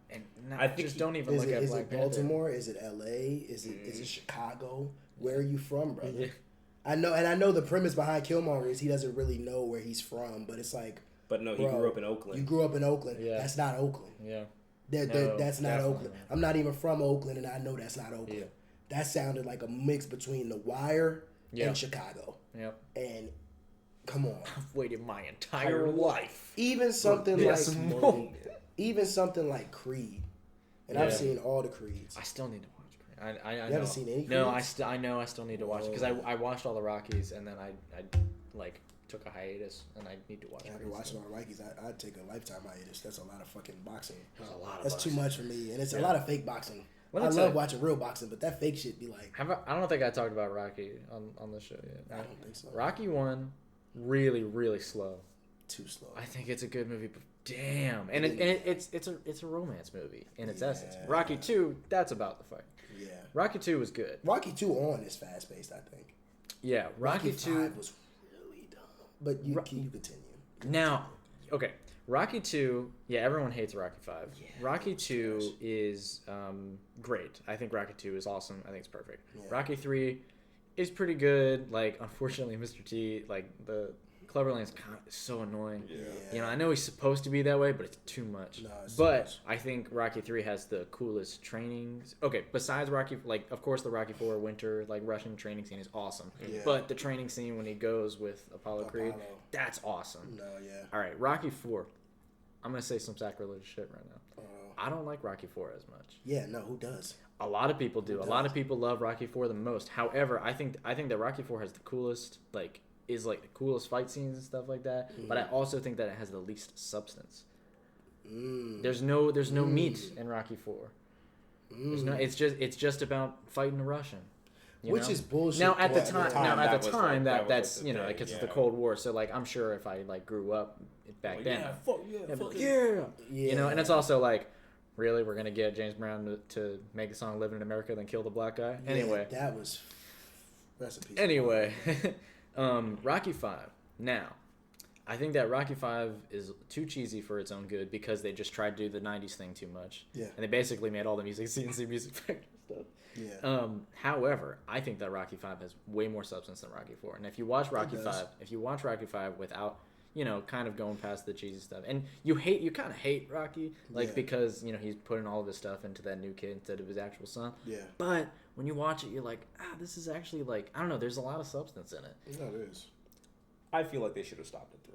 S3: And not, I think don't even look at Black Panther.
S1: Is it Baltimore? Is it L.A.? Is it Chicago? Where are you from, brother? Yeah. I know the premise behind Killmonger is he doesn't really know where he's from, but it's like...
S2: But no, he grew up in Oakland.
S1: You grew up in Oakland. Yeah. That's not Oakland.
S3: Yeah.
S1: That's not Oakland. I'm not even from Oakland, and I know that's not Oakland. Yeah. That sounded like a mix between The Wire and Chicago.
S3: Yep.
S1: And come on.
S3: I've waited my entire life.
S1: Even something like Creed. And I've seen all the Creeds.
S3: I still need to watch Creed. I
S1: haven't seen any Creeds?
S3: No, I know I still need to watch it because I watched all the Rockies and then I like took a hiatus and I need to watch.
S1: After watching all the Rockies, I'd take a lifetime hiatus. That's a lot of fucking boxing.
S3: That's
S1: too much for me, and it's a lot of fake boxing. I love watching real boxing, but that fake shit be like.
S3: I don't think I talked about Rocky on the show yet.
S1: I don't think so.
S3: Rocky 1, really, really slow.
S1: Too slow.
S3: I think it's a good movie, but damn, and it's a romance movie in its essence. Rocky 2, that's about the fight. Yeah. Rocky 2 was good.
S1: Rocky 2 on is fast paced, I think.
S3: Yeah, Rocky 2
S1: was really dumb. But you continue.
S3: Now, okay. Rocky 2, everyone hates Rocky 5. Yeah, Rocky 2 is great. I think Rocky 2 is awesome. I think it's perfect. Yeah. Rocky 3 is pretty good. Like, unfortunately, Mr. T, like, the Cleverland is kind of so annoying. Yeah. I know he's supposed to be that way, but it's too much. No, but I think Rocky 3 has the coolest trainings. Okay, besides Rocky, like, of course, the Rocky 4 winter, like, Russian training scene is awesome. Yeah. But the training scene when he goes with Apollo Creed, that's awesome.
S1: No, yeah.
S3: All right, Rocky 4. I'm going to say some sacrilegious shit right now. I don't like Rocky 4 as much.
S1: Yeah, no, who does?
S3: A lot of people do. A lot of people love Rocky 4 the most. However, I think that Rocky 4 has the coolest, like, is like the coolest fight scenes and stuff like that. But I also think that it has the least substance. There's no meat in Rocky 4. There's no. It's just about fighting a Russian. Which
S1: is bullshit.
S3: Now at the time, that's because it's the Cold War. So like I'm sure if I like grew up back then, fuck yeah. And it's also like, really, we're gonna get James Brown to make the song "Living in America" then kill the black guy.
S1: Yeah,
S3: anyway,
S1: that was recipe.
S3: Anyway. Rocky 5. Now, I think that Rocky 5 is too cheesy for its own good because they just tried to do the 90s thing too much. Yeah. And they basically made all the music CNC Music Factory stuff. Yeah. However, I think that Rocky 5 has way more substance than Rocky 4. And if you watch Rocky 5 without, kind of going past the cheesy stuff, and you kind of hate Rocky, because, he's putting all of his stuff into that new kid instead of his actual son. Yeah. But when you watch it, you're like, this is actually like, I don't know, there's a lot of substance in it.
S1: Yeah, it is.
S2: I feel like they should have stopped at 3.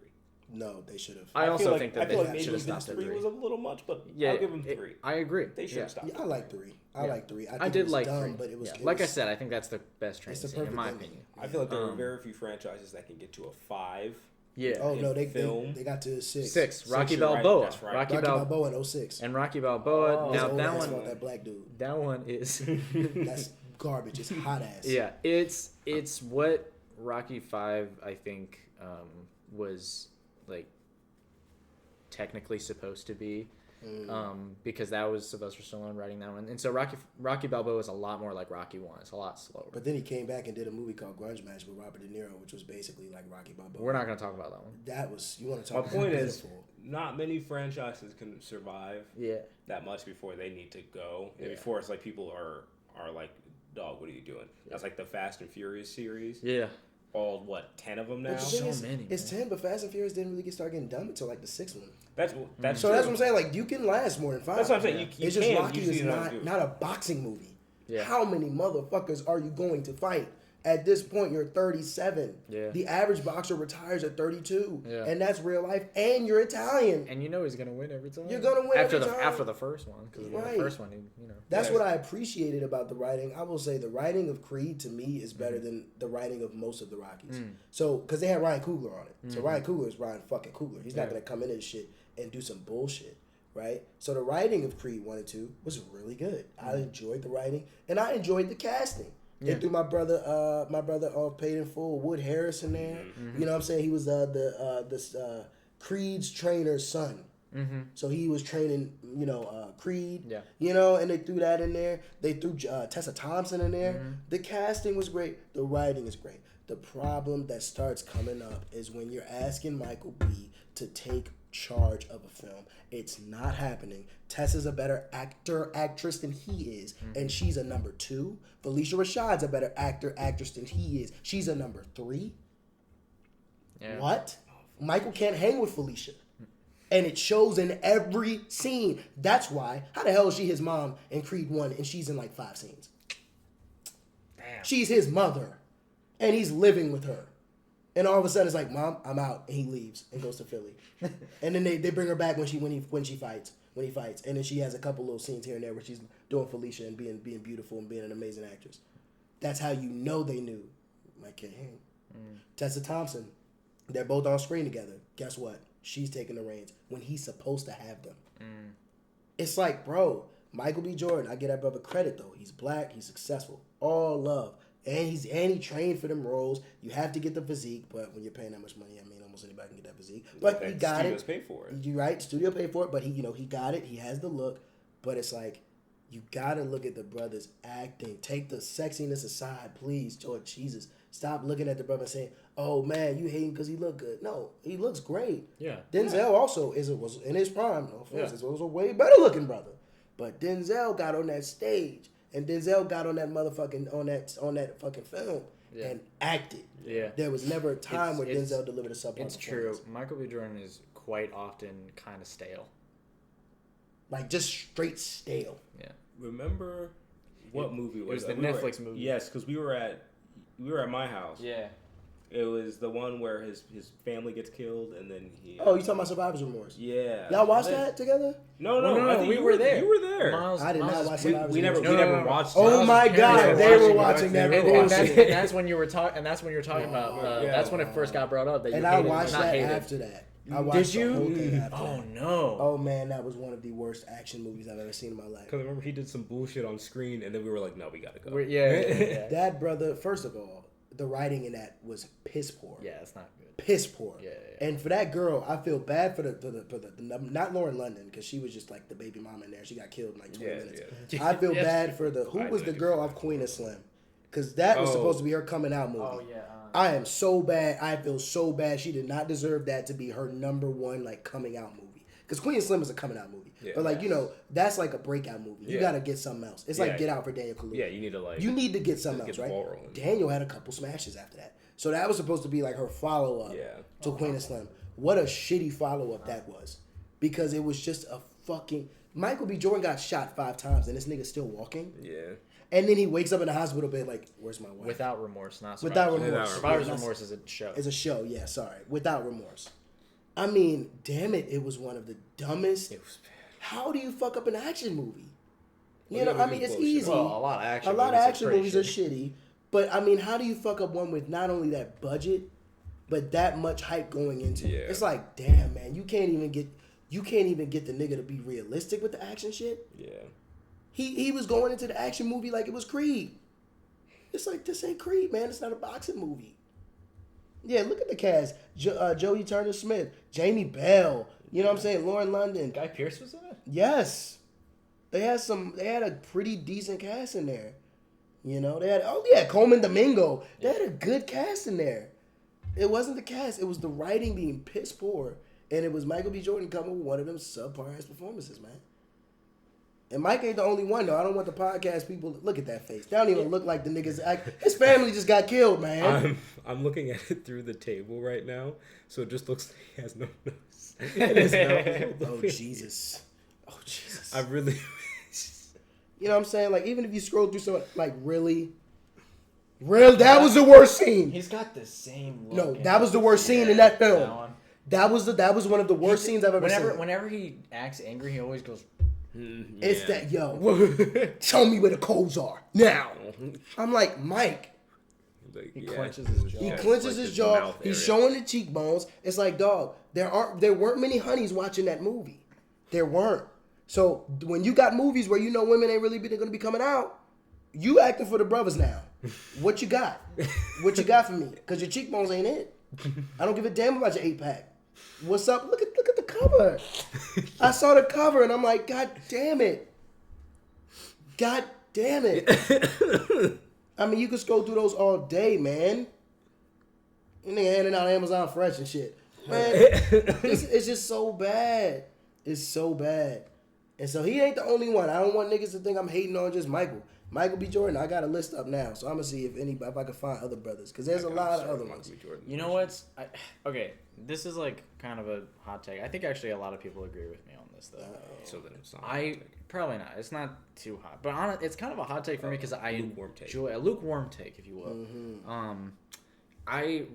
S1: No, they should have.
S3: I also
S4: feel
S3: think
S4: like,
S3: that
S4: I feel
S3: they
S4: like
S3: should
S4: maybe
S3: have
S4: even
S3: stopped at
S4: 3
S3: 3.
S4: was a little much, but
S3: Yeah,
S4: I'll give them 3.
S3: I agree.
S4: They should have stopped.
S1: Yeah, I like 3. I like 3. I, think
S3: I did
S1: it was
S3: like
S1: dumb,
S3: 3.
S1: but it was.
S3: Yeah.
S1: It
S3: Like I
S1: was,
S3: said, I think that's the best train
S1: it's the
S3: scene, in
S1: perfect
S3: my
S1: ending.
S3: opinion.
S4: I feel like there are very few franchises that can get to a 5.
S3: Yeah.
S1: Oh no, they
S4: film.
S1: got to 6.
S3: 6. Rocky
S4: you're right,
S3: Balboa.
S4: that's right.
S3: Rocky
S1: Rocky
S3: Balboa.
S1: Balboa in 06.
S3: And Rocky Balboa.
S4: Oh,
S3: now
S1: His
S3: that
S1: old ass
S3: one.
S1: fought that black dude.
S3: That one is.
S1: That's garbage. It's hot ass.
S3: Yeah, it's what Rocky 5 I think was like technically supposed to be, because that was Sylvester Stallone writing that one, and so Rocky Balboa is a lot more like Rocky 1. It's a lot slower.
S1: But then he came back and did a movie called Grunge Match with Robert De Niro, which was basically like Rocky Balboa.
S3: We're not going to talk about that one.
S1: That was you want to
S4: My
S1: talk about
S4: point is,
S1: pitiful.
S4: not many franchises can survive
S3: Yeah.
S4: that much before they need to go. And
S3: Yeah.
S4: before it's like people are like, dog, what are you doing? That's like the Fast and Furious series.
S3: Yeah.
S4: All, 10 of them now?
S1: But the thing
S3: So
S1: is,
S3: many,
S1: it's
S3: man.
S1: 10, but Fast and Furious didn't really start getting dumb until like the 6th one.
S4: That's
S1: So
S4: true.
S1: that's what I'm saying. Like you can last more than 5.
S4: That's what I'm saying. You
S1: It's just
S4: can.
S1: Rocky
S4: You just
S1: is
S4: need to know how to do it.
S1: not a boxing movie.
S3: Yeah.
S1: How many motherfuckers are you going to fight? At this point, you're 37.
S3: Yeah.
S1: The average boxer retires at 32.
S3: Yeah.
S1: And that's real life. And you're Italian.
S3: And you know he's going to win every time.
S1: You're gonna win
S3: after
S1: every
S3: the
S1: time.
S3: after the first one, because
S1: Right.
S3: the first one, you know.
S1: That's
S4: Yeah.
S1: what I appreciated about the writing. I will say the writing of Creed to me is better than the writing of most of the Rockies. So, because they had Ryan Coogler on it. So Ryan Coogler is Ryan fucking Coogler. He's not
S3: Yeah.
S1: going to come into this shit and do some bullshit, right? So the writing of Creed 1 and 2 was really good. I enjoyed the writing and I enjoyed the casting. They
S3: Yeah.
S1: threw my brother Paid in Full, Wood Harris in there. You know what I'm saying? He was the Creed's trainer's son.
S3: Mm-hmm.
S1: So he was training, Creed.
S3: Yeah.
S1: And they threw that in there. They threw Tessa Thompson in there. The casting was great. The writing is great. The problem that starts coming up is when you're asking Michael B. to take charge of a film. It's not happening. Tessa's a better actress than he is, and she's a number 2. Felicia Rashad's a better actress than he is. She's a number 3.
S3: Yeah.
S1: What? Michael can't hang with Felicia. And it shows in every scene. That's why. How the hell is she his mom in Creed 1 and she's in like 5 scenes?
S3: Damn.
S1: She's his mother. And he's living with her. And all of a sudden it's like, Mom, I'm out. And he leaves and goes to Philly. And then they bring her back when he fights. And then she has a couple little scenes here and there where she's doing Felicia and being beautiful and being an amazing actress. That's how you know they knew. Mike can't hang. Tessa Thompson. They're both on screen together. Guess what? She's taking the reins when he's supposed to have them. It's like, bro, Michael B. Jordan, I give that brother credit though. He's black, he's successful. All love. And he trained for them roles. You have to get the physique, but when you're paying that much money, I mean almost anybody can get that physique. But he got
S4: Studios
S1: it.
S4: pay for it.
S1: You're right, studio paid for it, but he got it. He has the look. But it's like, you gotta look at the brother's acting. Take the sexiness aside, please, George Jesus. Stop looking at the brother and saying, "Oh man, you hating because he look good." No, he looks great.
S3: Yeah.
S1: Denzel also was in his prime. No offense,
S3: Yeah.
S1: was a way better looking brother. But Denzel got on that stage, and Denzel got on that motherfucking on that fucking film
S3: Yeah.
S1: and acted.
S3: Yeah.
S1: There was never a time where
S3: It's-
S1: Denzel delivered a subpar
S3: It's true.
S1: performance.
S3: Michael B. Jordan is quite often kind of stale.
S1: Like just straight stale.
S3: Yeah.
S4: Remember what movie was
S3: was the
S4: We were
S3: Netflix
S4: at-
S3: movie.
S4: Yes, because we were at my house.
S3: Yeah.
S4: It was the one where his family gets killed and then he.
S1: Oh, you talking about Survivor's Remorse?
S4: Yeah.
S1: Y'all watched
S4: And then-
S1: that together?
S4: No,
S3: No,
S4: I think
S3: we
S4: you
S3: were there.
S4: You were there.
S3: Miles,
S1: I did not
S3: Miles'
S1: watch
S3: we-
S1: Survivor's
S4: we never
S1: Remorse.
S3: No.
S4: watched.
S1: Oh
S3: Miles'
S1: my
S3: parents
S1: God,
S3: were
S1: they were
S3: watching
S1: watching that
S3: And
S1: bullshit.
S3: that's when you were talking. And that's when you were talking about.
S4: Yeah.
S3: That's when it first got brought up. That you
S1: And I
S3: hated,
S1: watched
S3: not
S1: that
S3: hated.
S1: after that. I watched
S3: Did you?
S1: the whole thing after
S3: Oh
S1: that.
S3: no.
S1: Oh man, that was one of the worst action movies I've ever seen in my life.
S4: Because I remember he did some bullshit on screen and then we were like, no, we gotta go.
S3: Yeah.
S1: That brother, first of all, the writing in that was piss poor.
S3: Yeah, it's not good.
S1: Piss poor.
S3: Yeah.
S1: And for that girl, I feel bad for the not Lauren London because she was just like the baby mama in there. She got killed in like 20 minutes.
S3: yeah.
S1: I feel
S3: Yes.
S1: bad for who
S4: I
S1: was the
S4: know.
S1: girl off Queen of Slim, because that was
S4: Oh.
S1: supposed to be her coming out movie.
S3: Oh yeah.
S1: I am so bad. I feel so bad. She did not deserve that to be her number one like coming out movie. Because Queen of Slim is a coming out movie,
S4: Yeah.
S1: but like that's like a breakout movie. You
S4: Yeah.
S1: gotta get something else. It's
S4: Yeah.
S1: like Get Out for Daniel Kaluuya.
S4: Yeah, you need to like.
S1: You need to get something
S4: get
S1: else,
S4: the
S1: right?
S4: ball rolling.
S1: Daniel had a couple smashes after that, so that was supposed to be like her follow up
S4: Yeah.
S1: to Queen of Slim. What a shitty follow up that was, because it was just a fucking. Michael B. Jordan got shot 5 times, and this nigga's still walking.
S4: Yeah.
S1: And then he wakes up in the hospital bed like, "Where's my wife?"
S3: Without remorse, not
S1: Without
S3: Survivor's
S1: remorse.
S3: Survivor's
S1: That's-
S3: remorse is a show.
S1: It's a show, yeah. Sorry, without remorse. I mean, damn it was one of the dumbest.
S3: It was bad.
S1: How do you fuck up an action movie? You
S2: Well,
S1: know,
S2: yeah,
S1: I mean, it's
S2: bullshit.
S1: easy.
S3: Well, a lot of action.
S1: A lot of action
S3: pretty
S1: movies are shitty, but I mean, how do you fuck up one with not only that budget, but that much hype going into it?
S2: Yeah.
S1: It's like, damn, man, you can't even get the nigga to be realistic with the action shit.
S2: Yeah.
S1: He was going into the action movie like it was Creed. It's like, this ain't Creed, man. It's not a boxing movie. Yeah, look at the cast: Jodie Turner-Smith, Jamie Bell. You know what I'm saying? Lauren London.
S3: Guy Pearce was in it.
S1: Yes. They had a pretty decent cast in there. You know, they had Coleman Domingo. They had a good cast in there. It wasn't the cast, it was the writing being piss poor. And it was Michael B. Jordan coming with one of them subpar ass performances, man. And Mike ain't the only one though. I don't want the podcast people to look at that face. They don't even look like the niggas. His family just got killed, man.
S2: I'm looking at it through the table right now, so it just looks like he has no nose. And his mouth is all the
S1: Oh
S2: way.
S1: Jesus. Oh Jesus.
S2: I really.
S1: You know what I'm saying? Like, even if you scroll through some, like, really, that was the worst scene.
S3: He's got the same look.
S1: No,
S3: in
S1: that
S3: it.
S1: was the worst scene in that film.
S3: That one.
S1: That was one of the worst scenes I've ever seen.
S3: Whenever he acts angry, he always goes.
S1: It's that, show me where the codes are now. I'm like, Mike.
S2: Like,
S3: He clenches his jaw.
S1: He
S2: Yeah,
S1: clenches
S2: like
S1: his
S2: the
S1: jaw.
S2: mouth
S1: He's
S2: area.
S1: showing the cheekbones. It's like, dog, there weren't many honeys watching that movie. There weren't. So when you got movies where you know women ain't really going to be coming out, you acting for the brothers now. What you got? What you got for me? Because your cheekbones ain't it. I don't give a damn about your 8-pack. What's up? Look at the cover. I saw the cover and I'm like, God damn it. God damn it. I mean, you could scroll through those all day, man. And they handing out Amazon Fresh and shit. Man, it's just so bad. It's so bad. And so he ain't the only one. I don't want niggas to think I'm hating on just Michael. Michael B. Jordan, I got a list up now. So I'm going to see if I can find other brothers. Because there's a lot of other ones.
S3: You know what's? Okay, this is like kind of a hot take. I think actually a lot of people agree with me on this though.
S2: So then it's not.
S3: Probably not. It's not too hot, but it's kind of a hot take for me because I
S2: lukewarm take.
S3: enjoy a lukewarm take, if you will.
S1: Mm-hmm.
S3: I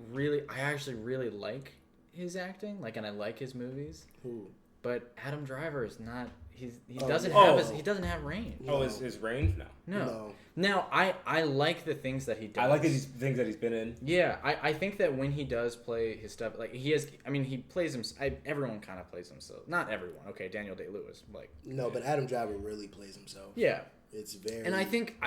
S3: actually really like his acting, like, and I like his movies.
S1: Who?
S3: But Adam Driver is not. He
S1: Oh,
S3: doesn't
S1: no.
S3: he doesn't have range.
S2: Oh, his range? No.
S3: No. Now I like the things that he does.
S2: I like these things that he's been in.
S3: Yeah, I think that when he does play his stuff, like he has, I mean, he plays him. Everyone kind of plays himself. Not everyone. Okay, Daniel Day-Lewis, like.
S1: No, but Adam Driver really plays himself.
S3: Yeah.
S1: It's very.
S3: And I think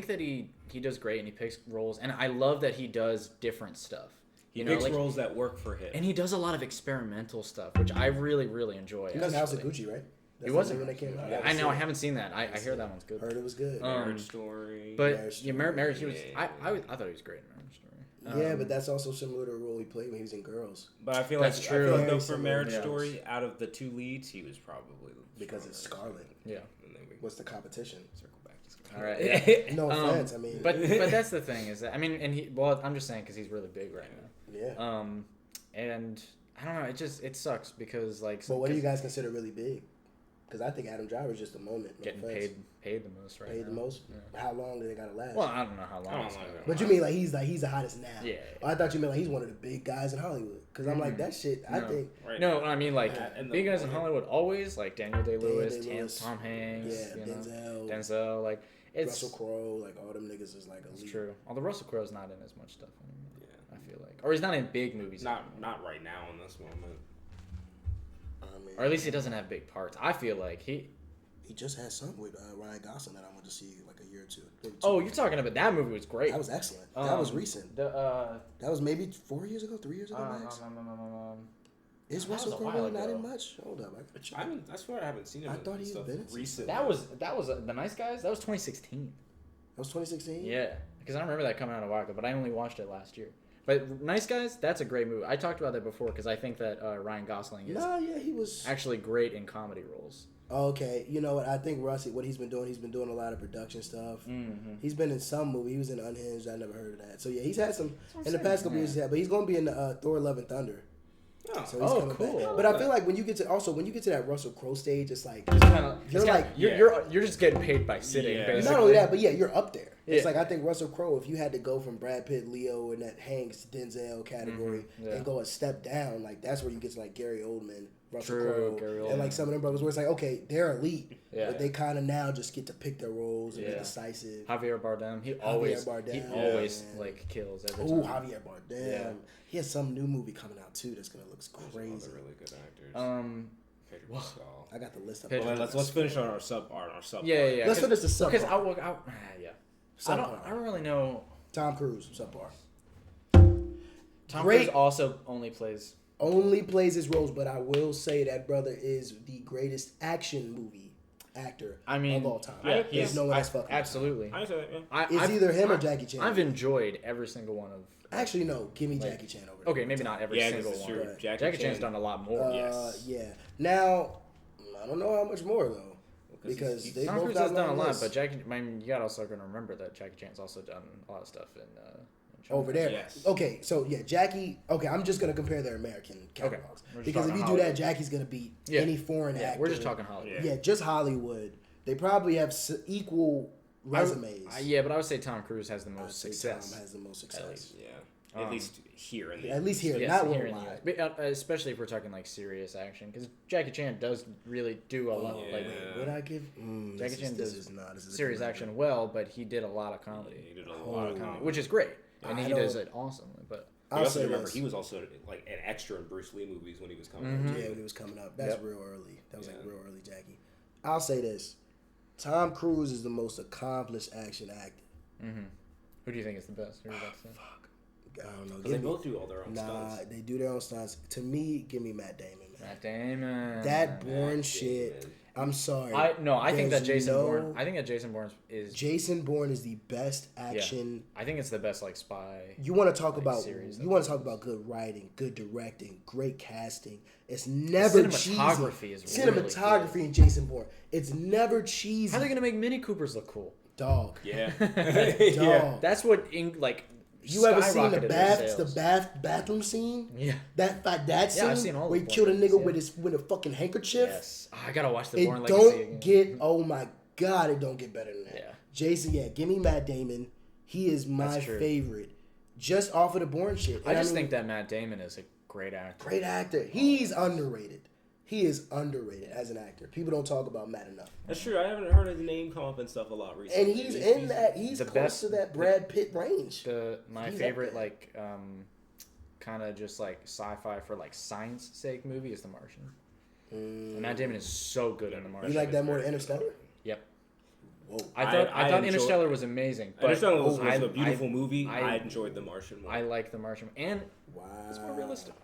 S3: that he does great, and he picks roles, and I love that he does different stuff.
S2: He picks roles that work for him.
S3: And he does a lot of experimental stuff, which I really, really enjoy.
S1: He was in House of Gucci, right?
S3: He wasn't.
S1: When that came out.
S3: I know. I haven't seen that. I hear that one's good.
S1: Heard it was good.
S2: Marriage Story.
S3: But
S1: Marriage
S3: yeah,
S1: Story.
S3: Marriage. He was. I thought he was great in Marriage Story.
S1: Yeah, but that's also similar to the role he played when he was in Girls.
S2: But I feel
S3: That's
S2: like
S3: true.
S2: I feel like though
S1: Very
S2: for
S1: similar
S2: Marriage
S1: to
S2: Story, out of the two leads, he was probably
S1: Because it's Scarlett.
S3: Yeah.
S2: And then we
S1: What's the competition?
S2: circle back to Scarlett.
S3: All right. Yeah.
S1: No offense. I mean,
S3: But that's the thing is that, I mean, and I'm just saying because he's really big right now.
S1: yeah.
S3: And I don't know. It sucks because like.
S1: But what do you guys consider really big? Because I think Adam Driver's just a moment. No
S3: getting
S1: offense.
S3: paid the most right
S1: Paid
S3: now.
S1: the most.
S3: Yeah.
S1: How long do they gotta last?
S3: Well, I don't know how long.
S2: I don't
S3: it's
S2: know.
S3: gonna
S1: But you mean like he's the hottest now?
S3: Yeah.
S1: Oh, I thought you meant like he's one of the big guys in Hollywood. Because I'm like that shit. I
S3: No.
S1: think.
S2: Right
S3: No,
S2: now.
S3: I mean like
S2: And
S3: big
S2: the-
S3: guys in Hollywood always like Daniel Day-Lewis,
S1: Day-Lewis.
S3: Tom Hanks,
S1: Yeah,
S3: you know,
S1: Denzel.
S3: Denzel, like it's
S1: Russell Crowe, like all them niggas is like elite.
S3: It's true. Although Russell Crowe's not in as much stuff anymore.
S2: Yeah.
S3: I feel like, or he's not in big movies.
S2: Not
S3: anymore.
S2: right now in this moment.
S1: I mean,
S3: Or at least he doesn't have big parts. I feel like he
S1: just had something with Ryan Gosling that I went to see like a year or two. Maybe two.
S3: Oh, you're talking about that movie was great.
S1: That was excellent. That was recent.
S3: The
S1: That was maybe 4 years ago, 3 years ago, max. Is
S3: that
S1: Russell
S3: was a
S1: Crowe
S3: while
S1: really not
S3: ago.
S1: in much? Hold up, I gotta check.
S2: I swear I haven't seen him.
S1: I
S2: in
S1: thought he
S2: stuff
S1: had been in
S2: recent.
S3: that was The Nice Guys. That was 2016.
S1: That was 2016.
S3: Yeah, because I remember that coming out a while ago, but I only watched it last year. But Nice Guys, that's a great movie. I talked about that before because I think that Ryan Gosling is
S1: No, yeah, he was.
S3: actually great in comedy roles.
S1: Okay, you know what? I think Rusty, what he's been doing a lot of production stuff.
S3: Mm-hmm.
S1: He's been in some movie. He was in Unhinged. I never heard of that. So yeah, he's had some
S3: what I'm
S1: in the
S3: saying,
S1: past couple
S3: yeah.
S1: years. Yeah, but he's going to be in Thor: Love and Thunder.
S2: Oh,
S1: So he's
S3: Oh,
S1: coming
S3: cool.
S1: back. But I feel like when you get to that Russell Crowe stage, it's like
S3: Kinda,
S1: You're like-
S3: you're just getting paid by sitting.
S2: Yeah.
S3: Basically.
S1: not only that, but yeah, you're up there. It's like I think Russell Crowe, if you had to go from Brad Pitt, Leo, and that Hanks, Denzel category, and go a step down, like that's where you get to like Gary Oldman, Russell Crowe, and like some of them brothers where it's like, okay, they're elite, but they kind of now just get to pick their roles and be decisive.
S3: Javier Bardem, he always like kills every time.
S1: Oh, Javier Bardem. Yeah. He has some new movie coming out too that's gonna look crazy.
S4: Those are really good actors. Pedro Pascal.
S1: I got the list up.
S4: Let's finish on our sub.
S1: Yeah. Let's finish the sub.
S3: Because I don't really know.
S1: Tom Cruise, subpar.
S3: Tom Cruise also only plays
S1: his roles, but I will say that brother is the greatest action movie actor of all time. There's no one else fucking.
S3: Absolutely.
S1: It's either him or Jackie Chan.
S3: I've enjoyed every single one of.
S1: Actually, no. Give me Jackie Chan over there.
S3: Okay, maybe not every single one.
S4: True.
S3: Jackie Chan's done a lot more.
S1: Yeah. Now, I don't know how much more though. Because they
S3: Tom
S1: both
S3: Cruise has done a lot,
S1: list.
S3: but you got also going to remember that Jackie Chan's also done a lot of stuff in China.
S1: Over there.
S4: Yes.
S1: Okay, so Jackie. Okay, I'm just gonna compare their American catalogs because if you do that, Jackie's gonna beat any foreign actor.
S3: We're just talking Hollywood.
S1: Yeah, just Hollywood. They probably have equal resumes.
S3: But I would say Tom Cruise has the most success.
S1: Tom has the most success.
S4: At least here in the
S1: At least here,
S3: yes,
S1: not
S3: here in
S1: worldwide.
S3: the US. Especially if we're talking like serious action, because Jackie Chan does really do a lot. Like,
S1: would I give?
S3: Jackie Chan does serious action well, but he did a lot of comedy.
S4: he did a lot of comedy,
S3: which is great, and he does it awesomely. But
S4: I also remember he was also like an extra in Bruce Lee movies when he was coming up.
S1: Yeah, when he was coming up. That's real early. That was like real early, Jackie. I'll say this: Tom Cruise is the most accomplished action actor.
S3: Who do you think is the best? Who about to say?
S1: I don't know.
S4: They both do all their own stunts.
S1: Nah, they do their own stunts. To me, give me Matt Damon. Man.
S3: Matt Damon.
S1: That Bourne shit. I'm sorry.
S3: I think that Jason Bourne. I think that Jason Bourne is.
S1: Jason Bourne is the best action.
S3: I think it's the best like spy.
S1: You want to talk about good writing, good directing, great casting. It's never cheesy. Cinematography in Jason Bourne. It's never cheesy.
S3: How are they gonna make Mini Coopers look cool?
S1: Dog.
S4: Yeah.
S1: Dog.
S3: That's what
S1: You ever seen the bathroom scene?
S3: Yeah.
S1: That scene
S3: I've seen all
S1: where he killed a nigga with a fucking handkerchief.
S3: Yes. I gotta watch the Bourne
S1: Legacy again. Oh my god, it don't get better than that.
S3: Yeah.
S1: Jason, give me Matt Damon. He is my favorite. Just off of the Bourne shit.
S3: I think that Matt Damon is a great actor.
S1: Great actor. He's underrated. He is underrated as an actor. People don't talk about Matt enough.
S4: That's true. I haven't heard his name come up and stuff a lot recently.
S1: And he's close to that Brad Pitt range.
S3: My favorite kind of just like sci-fi for like science sake movie is The Martian. And Matt Damon is so good in The Martian.
S1: You like that more than Interstellar?
S3: Yep.
S1: Whoa.
S3: I thought Interstellar was amazing. But
S4: Interstellar was a beautiful movie. I enjoyed The Martian more.
S3: I like The Martian, and it's more realistic.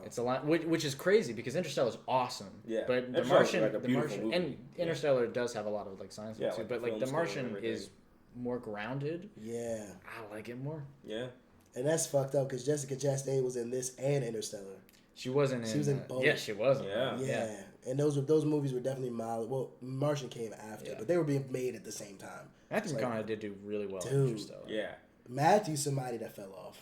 S3: It's a lot, which is crazy because Interstellar is awesome. Yeah, but The Martian, and Interstellar does have a lot of like science too. But like The Martian is more grounded.
S1: Yeah,
S3: I like it more.
S4: Yeah,
S1: and that's fucked up because Jessica Chastain was in this and Interstellar.
S3: She wasn't in.
S1: She was in both.
S3: Yeah, she was.
S1: Yeah. And those movies were definitely mild. Well, Martian came after, but they were being made at the same time.
S3: Matthew McConaughey did do really well in Interstellar.
S4: Yeah,
S1: Matthew's somebody that fell off.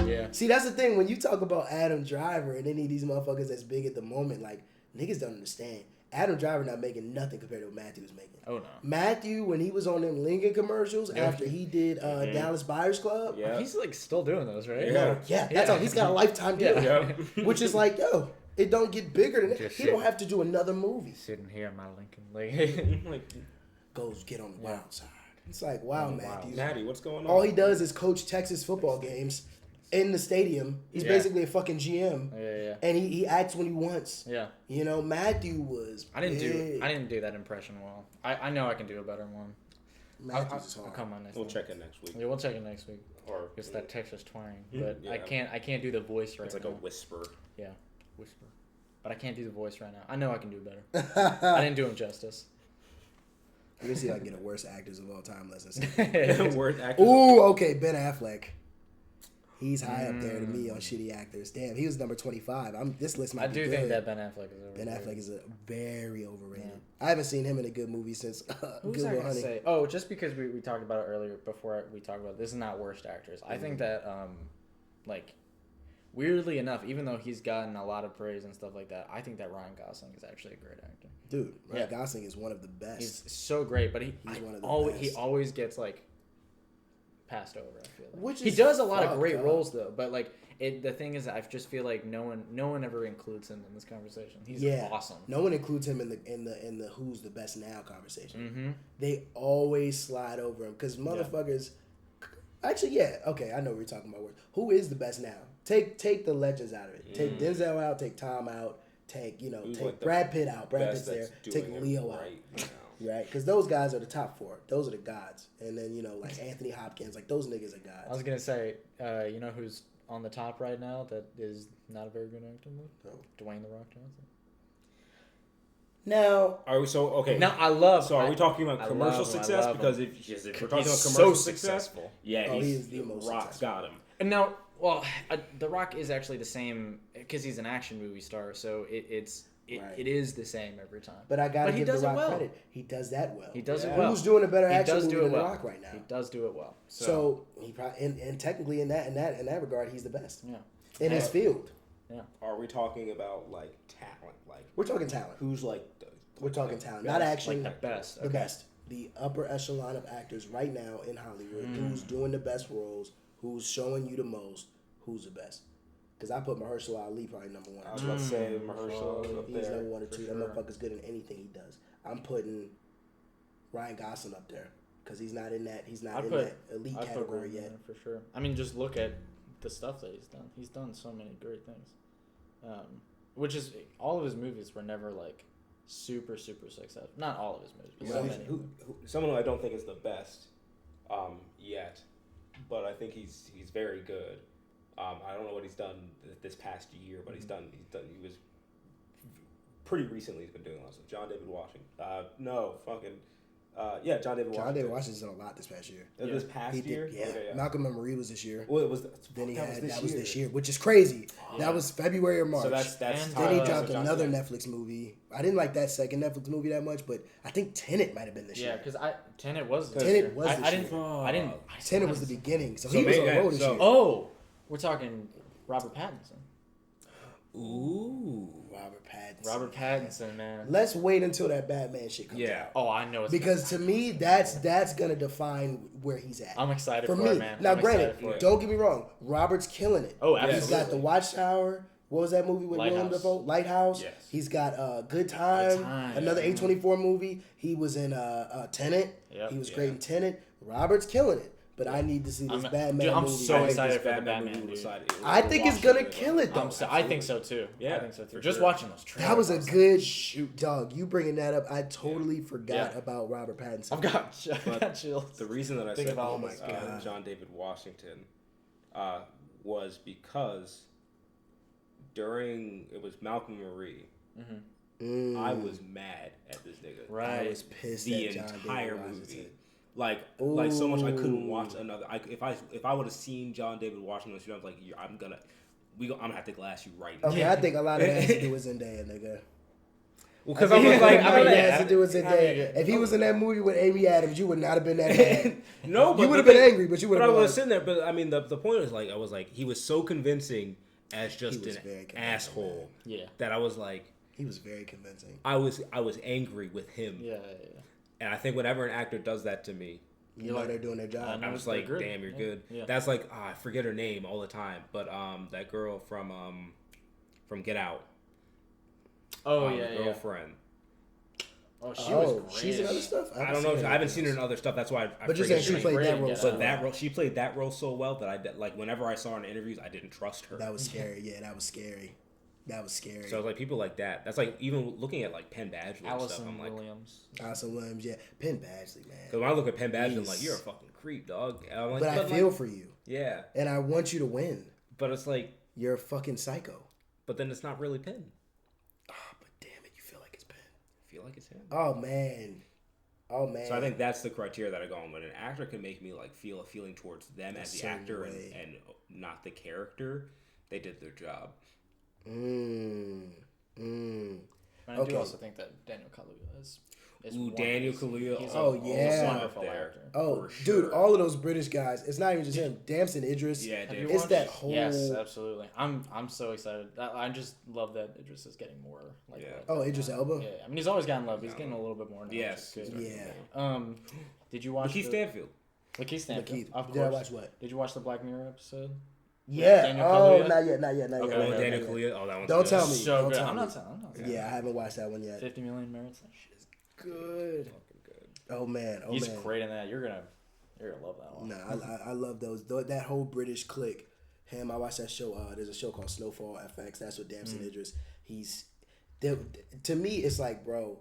S3: Yeah.
S1: See, that's the thing. When you talk about Adam Driver and any of these motherfuckers that's big at the moment, like, niggas don't understand. Adam Driver not making nothing compared to what Matthew was making.
S3: Oh, no.
S1: Matthew, when he was on them Lincoln commercials after he did Dallas Buyers Club.
S3: Yeah. He's, like, still doing those, right?
S1: Yeah. That's all. He's got a lifetime deal. Which is like, it don't get bigger than that. He don't have to do another movie.
S3: Sitting here in my Lincoln.
S1: Like, goes get on the wild side. It's like, wow, Matthew.
S4: Matty, what's going on?
S1: All he does is coach Texas football games in the stadium. He's basically a fucking GM.
S3: Yeah.
S1: And he acts when he wants.
S3: Yeah.
S1: You know, Matthew was
S3: I didn't do that impression well. I know I can do a better one.
S1: Matthew's hard.
S3: I'll come on next
S4: We'll
S3: week.
S4: check it next week.
S3: Yeah, we'll check it next week.
S4: Or
S3: it's that Texas twang. But I can't do the voice right now.
S4: It's like a whisper.
S3: Yeah. Whisper. But I can't do the voice right now. I know I can do better. I didn't do him justice.
S1: Let me see if I can get a worst actors of all time lessons.
S4: Worst actors.
S1: Ooh, okay, Ben Affleck. He's high up there to me on shitty actors. Damn, he was number 25. This list might be good.
S3: I do think that Ben Affleck is overrated.
S1: Ben Affleck is very overrated. Yeah. I haven't seen him in a good movie since Good Will Hunting.
S3: Say? Oh, just because we talked about it earlier before we talked about it, this is not worst actors. I think that weirdly enough, even though he's gotten a lot of praise and stuff like that, I think that Ryan Gosling is actually a great actor.
S1: Dude, Ryan Gosling is one of the best.
S3: He's so great, but he's one of the best. He always gets like passed over. I feel like he does a lot of great roles though, but like the thing is, I just feel like no one ever includes him in this conversation. He's awesome.
S1: No one includes him in the who's the best now conversation.
S3: Mm-hmm.
S1: They always slide over him because motherfuckers. Actually, okay, I know what you're talking about. Who is the best now? Take the legends out of it. Take Denzel out. Take Tom out. Take
S4: like
S1: Brad Pitt out. Brad Pitt's there. Take Leo out. Right, because those guys are the top four. Those are the gods. And then like Anthony Hopkins, like those niggas are gods.
S3: I was gonna say, you know who's on the top right now that is not a very good actor? No. Dwayne The Rock Johnson.
S1: Now,
S4: are we so okay?
S3: Now I love.
S4: So are we talking about commercial success? Because if we're talking about commercial success, he's the most Rock's got him.
S3: And now, well, The Rock is actually the same because he's an action movie star. So it is the same every time.
S1: But I gotta give The Rock credit. He does that well.
S3: He does it well.
S1: Who's doing a better action movie than The Rock right now?
S3: He does do it well.
S1: So he probably and technically in that regard, he's the best.
S3: Yeah.
S1: In his field.
S3: Yeah.
S4: Are we talking about like talent? Like
S1: we're talking talent.
S4: Who's like?
S1: We're talking talent, not action.
S3: Like the best.
S1: The best. The upper echelon of actors right now in Hollywood. Who's doing the best roles? Who's showing you the most? Who's the best? Because I put Mahershala Ali probably number one.
S4: I was about to say Mahershala up there.
S1: He's number one or two. That motherfucker's good in anything he does. I'm putting Ryan Gosling up there because he's not in that. He's not in that elite category yet.
S3: For sure. I mean, just look at the stuff that he's done. He's done so many great things. Which is all of his movies were never like super successful. Not all of his movies, but so many.
S4: Someone who I don't think is the best yet, but I think he's very good. I don't know what he's done this past year, but he was pretty recently. He's been doing lots of John David Washington. John David Washington.
S1: John David Washington's done a lot this past year.
S4: This past year?
S1: Yeah. Okay, Malcolm and Marie was this year.
S4: Well, it was.
S1: That was this year, which is crazy. Oh, that was February or March.
S4: So that's
S1: then he dropped another Netflix movie. I didn't like that second Netflix movie that much, but I think Tenet might have been this year.
S3: Yeah, because Tenet was this
S1: year. Tenet was the beginning, so he was on the road this year.
S3: Oh, we're talking Robert Pattinson.
S1: Ooh, Robert Pattinson,
S3: man.
S1: Let's wait until that Batman shit comes out.
S3: Oh, I know.
S1: Because to me, that's gonna define where he's at.
S3: I'm excited for it, man.
S1: Now, granted, don't get me wrong. Robert's killing it.
S3: Oh, absolutely.
S1: He's got The Watchtower. What was that movie with Willem Dafoe? Lighthouse.
S4: Yes.
S1: He's got Good Time. Another A24 movie. He was in Tenet.
S3: Yep.
S1: He was great in Tenet. Robert's killing it. But I need to see this Batman movie.
S3: I'm so excited for the Batman movie.
S1: I think it's gonna kill it though.
S3: I think so too.
S4: Yeah,
S3: I think so too. Just watching those trailers.
S1: That was a good shoot, dog. You bringing that up? I totally forgot about Robert Pattinson.
S3: I've got chills.
S4: The reason that I said
S1: God.
S4: John David Washington was because it was Malcolm and Marie.
S3: Mm-hmm.
S4: I was mad at this nigga.
S3: Right.
S1: I was pissed
S4: the
S1: at John
S4: entire
S1: David
S4: movie.
S1: Washington.
S4: Like so much I couldn't watch another. If I would have seen John David Washington, I was like, I'm gonna have to glass you right now.
S1: Okay, I think a lot of that has to do with Zendaya, nigga.
S4: Well, because I was like,
S1: it has to do with Zendaya. If he was in that movie with Amy Adams, you would not have been that mad.
S4: No, but
S1: you would have been angry, but you would have.
S4: But I was sitting there. But I mean, the point is like, I was like, he was so convincing as just an asshole.
S3: Yeah.
S4: That I was like,
S1: he was very convincing.
S4: I was angry with him.
S3: Yeah.
S4: And I think whenever an actor does that to me,
S1: you know they're doing their job.
S4: I'm just like, damn, you're good.
S3: Yeah.
S4: That's like, I forget her name all the time, but that girl from Get Out.
S3: Oh
S4: girlfriend.
S3: Oh, she was great.
S1: She's in other stuff.
S4: I don't know. I haven't seen her in other stuff. That's why.
S1: But you said she played that role.
S4: So that role, she played that role so well that like whenever I saw her in interviews, I didn't trust her.
S1: That was scary. Yeah, that was scary. That was scary.
S4: So like people like that. That's like even looking at like Penn Badgley and stuff. I'm like,
S1: Allison Williams, yeah, Penn Badgley, man.
S4: Because when I look at Penn Badgley, I'm like, you're a fucking creep, dog. And I'm like,
S1: but I feel for you.
S4: Yeah.
S1: And I want you to win.
S4: But it's like
S1: you're a fucking psycho.
S4: But then it's not really Penn.
S1: Oh, but damn it, you feel like it's Penn.
S4: I feel like it's him.
S1: Oh man.
S4: So I think that's the criteria that I go on. When an actor can make me like feel a feeling towards them as the actor and not the character, they did their job.
S3: And I do also think that Daniel Kaluuya is
S2: Ooh, Daniel Kaluuya.
S3: He's
S1: yeah.
S3: a wonderful actor.
S1: Oh,
S2: For sure.
S1: dude, all of those British guys. It's not even just him. Damson Idris.
S2: Yeah,
S3: Have you
S2: Damon.
S1: It's
S3: watched-
S1: that whole.
S3: Yes, absolutely. I'm so excited. I just love that Idris is getting more like
S2: Yeah.
S3: that.
S1: Oh, Idris Elba.
S3: Yeah, I mean he's always gotten love. But he's getting a little bit more now.
S2: Yes.
S3: which is good.
S1: Yeah.
S3: Did you watch
S2: Lakeith Stanfield.
S3: Lakeith Stanfield?
S1: Lakeith.
S3: Of
S1: Did I
S3: course.
S1: watch what?
S3: Did you watch the Black Mirror episode?
S1: Yeah.
S3: Daniel
S1: Oh,
S3: Kaluuya?
S1: not yet.
S2: Oh,
S3: Okay.
S2: Daniel Kaluuya. Oh, that one's
S1: Don't
S2: good.
S1: tell me.
S3: So
S1: Don't
S3: good.
S1: tell
S3: I'm
S1: me.
S3: not telling.
S1: Yeah, I haven't watched that one yet.
S3: 50 Million Merits. That shit is
S1: Good.
S2: Fucking good.
S1: Oh man. Oh
S3: He's
S1: man.
S3: great in that. You're gonna love that one.
S1: No, I love those. That whole British clique. Him. I watched that show. There's a show called Snowfall FX. That's with Damson Idris. To me, it's like, bro,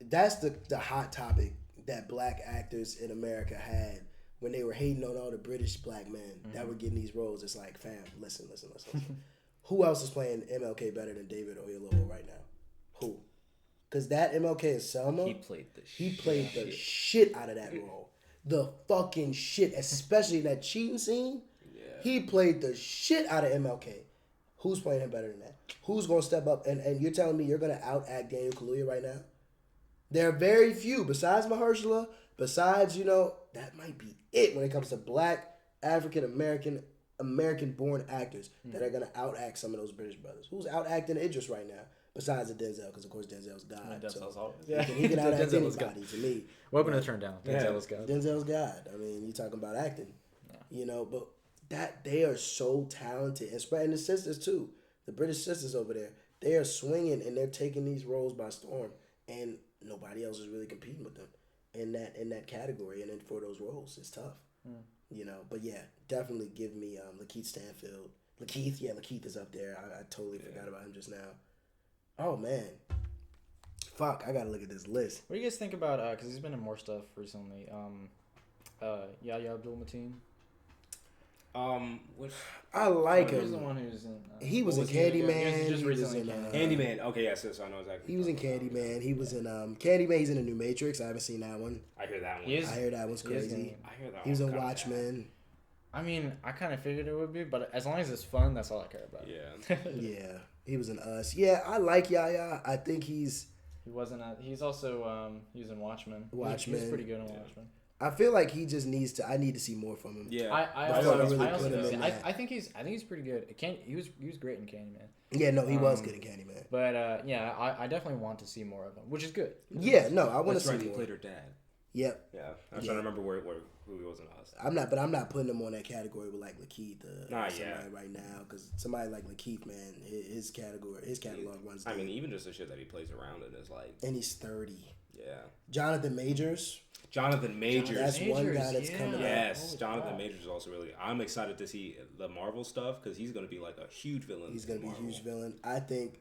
S1: that's the hot topic that black actors in America had when they were hating on all the British black men that were getting these roles. It's like, fam, listen. Who else is playing MLK better than David Oyelowo right now? Who? Because that MLK is Selma.
S2: He played
S1: the shit out of that role. The fucking shit, especially that cheating scene.
S2: Yeah.
S1: He played the shit out of MLK. Who's playing him better than that? Who's gonna step up? And you're telling me you're gonna outact Daniel Kaluuya right now? There are very few, besides Mahershala, besides, that might be it when it comes to black, African American born actors that are gonna outact some of those British brothers. Who's outacting Idris right now? Besides the Denzel, because of course Denzel's God.
S3: Denzel's always.
S1: He can outact
S3: Denzel's God.
S1: anybody to me.
S3: Welcome to Turndown.
S2: Yeah.
S3: Denzel's God.
S1: Denzel's God. I mean, you talking about acting, but that they are so talented, and the sisters too. The British sisters over there, they are swinging and they're taking these roles by storm, and nobody else is really competing with them in that category. And then for those roles, it's tough, But yeah, definitely give me Lakeith Stanfield. Lakeith is up there. I totally forgot about him just now. Oh man, fuck! I gotta look at this list.
S3: What do you guys think about? Because he's been in more stuff recently. Yahya Abdul-Mateen.
S2: Which
S1: I like
S3: Who's the
S1: him.
S3: one who's in?
S1: He was in
S3: what he in?
S1: Candyman.
S3: He was just
S1: He was
S3: recently
S1: in,
S3: Candyman.
S2: Candyman. Okay, yes, so I know exactly.
S1: He was in Candyman. He was in Candyman. He's in the new Matrix. I haven't seen that one.
S2: I hear that one.
S3: He is-
S1: I hear that one's
S3: he is
S1: crazy.
S3: gonna-
S2: I hear that
S1: He was
S2: one
S1: in
S2: kinda
S1: Watchmen.
S3: I mean, I kind of figured it would be, but as long as it's fun, that's all I care about.
S2: bad. Yeah.
S1: Yeah, he was in Us. Yeah, I like Yaya. I think he's.
S3: He wasn't. He's also. He was in Watchmen. He
S1: Watchmen.
S3: was pretty good in Watchmen.
S1: I feel like he just needs to. I need to see more from him.
S2: Yeah.
S3: I
S1: Before
S3: also,
S1: I really
S3: I, also
S1: put him in that.
S3: I think he's pretty good. He was great in Candyman.
S1: Yeah, no, he was good in Candyman.
S3: But yeah, I definitely want to see more of him, which is good.
S1: Yeah, no, I want to
S2: That's
S1: see
S2: right. He
S1: more.
S2: played her dad.
S1: Yep.
S2: Yeah. I'm trying to remember who he was in Us.
S1: I'm not putting him on that category with like Lakeith right now, because somebody like Lakeith, man, his catalog runs.
S2: I
S1: deep.
S2: mean, even just the shit that he plays around in is like.
S1: And he's 30.
S2: Yeah.
S1: Jonathan Majors.
S2: That's
S1: That's one guy that's coming
S2: Yes,
S3: Holy
S2: Jonathan
S3: crap.
S2: Majors is also really. I'm excited to see the Marvel stuff because he's going to be like a huge villain.
S1: He's gonna
S2: in
S1: be a
S2: Marvel.
S1: huge villain. I think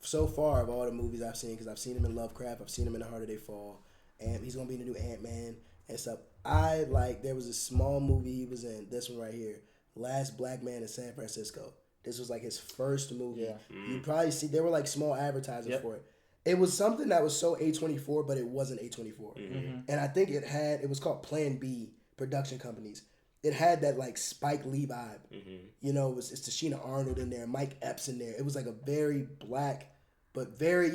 S1: so far of all the movies I've seen, because I've seen him in Lovecraft, I've seen him in The Harder They Fall, and he's gonna be in the new Ant-Man and stuff. There was a small movie he was in. This one right here, Last Black Man in San Francisco. This was like his first movie.
S3: Yeah.
S1: You probably see there were like small advertisements
S3: Yep.
S1: for it. It was something that was so A24, but it wasn't A24. And I think it was called Plan B Production Companies. It had that like Spike Lee vibe. It's Tashina Arnold in there, Mike Epps in there. It was like a very black, but very,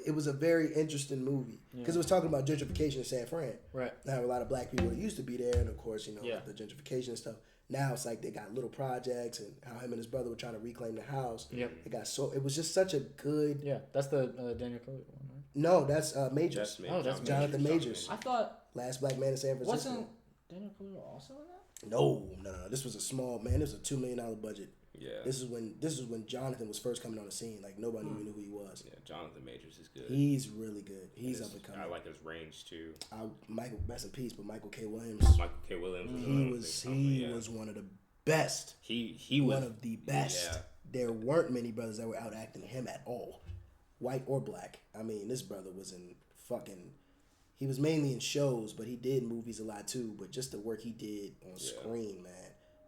S1: it was a very interesting movie. Because it was talking about gentrification in San Fran.
S3: Right.
S1: Now a lot of black people that used to be there, and of course,
S3: Yeah.
S1: the gentrification and stuff. Now it's like they got little projects, and how him and his brother were trying to reclaim the house.
S3: Yep.
S1: It was just such a good.
S3: Yeah, that's the Daniel Kaluuya one, right?
S1: No, that's Majors.
S2: That's me.
S3: Oh, that's
S1: Jonathan Majors.
S3: I thought
S1: Last Black Man in San Francisco.
S3: wasn't Daniel Kaluuya also in that?
S1: No. This was a small man. This was a $2 million budget.
S2: Yeah.
S1: This is when Jonathan was first coming on the scene. Like nobody even knew who he was.
S2: Yeah, Jonathan Majors is good.
S1: He's really good. He's up and coming.
S2: I like his range too.
S1: Michael, rest in peace, but Michael K. Williams.
S2: Michael K. Williams.
S1: He was one of the best.
S2: He was
S1: one of the best.
S2: Yeah.
S1: There weren't many brothers that were out acting him at all, white or black. I mean, this brother was in fucking. He was mainly in shows, but he did movies a lot too. But just the work he did on screen, man.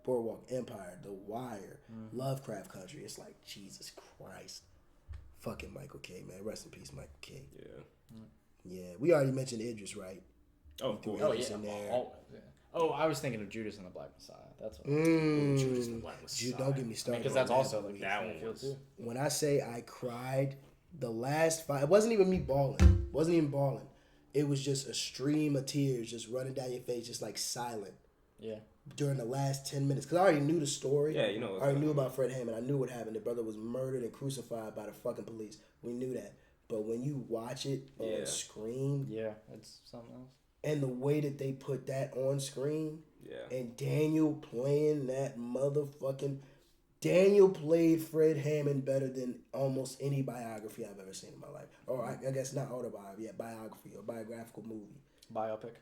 S1: Boardwalk Empire, The Wire, Lovecraft Country. It's like, Jesus Christ. Fucking Michael K, man. Rest in peace, Michael K.
S2: Yeah.
S1: Yeah, we already mentioned Idris, right?
S2: Oh, of course.
S3: Oh
S1: Judas
S3: yeah.
S1: in there.
S3: Always, yeah. Oh, I was thinking of Judas and the Black Messiah. That's what.
S2: Judas and the Black Messiah.
S1: Don't get me started.
S3: Because
S1: on
S3: that's also
S1: movie.
S3: like
S2: That
S3: Stanfield
S2: one was-
S3: too.
S1: When I say I cried the last 5. It wasn't even me bawling. Wasn't even bawling. It was just a stream of tears just running down your face, just like silent.
S3: Yeah.
S1: During the last 10 minutes, because I already knew the story.
S2: Yeah, you know.
S1: I already knew about Fred Hammond. I knew what happened. The brother was murdered and crucified by the fucking police. We knew that. But when you watch it on screen,
S3: Yeah, it's something else.
S1: and the way that they put that on screen,
S2: Yeah.
S1: and Daniel playing that motherfucking... Daniel played Fred Hammond better than almost any biography I've ever seen in my life. Or I guess not autobiography, biography or biographical movie. Biopic,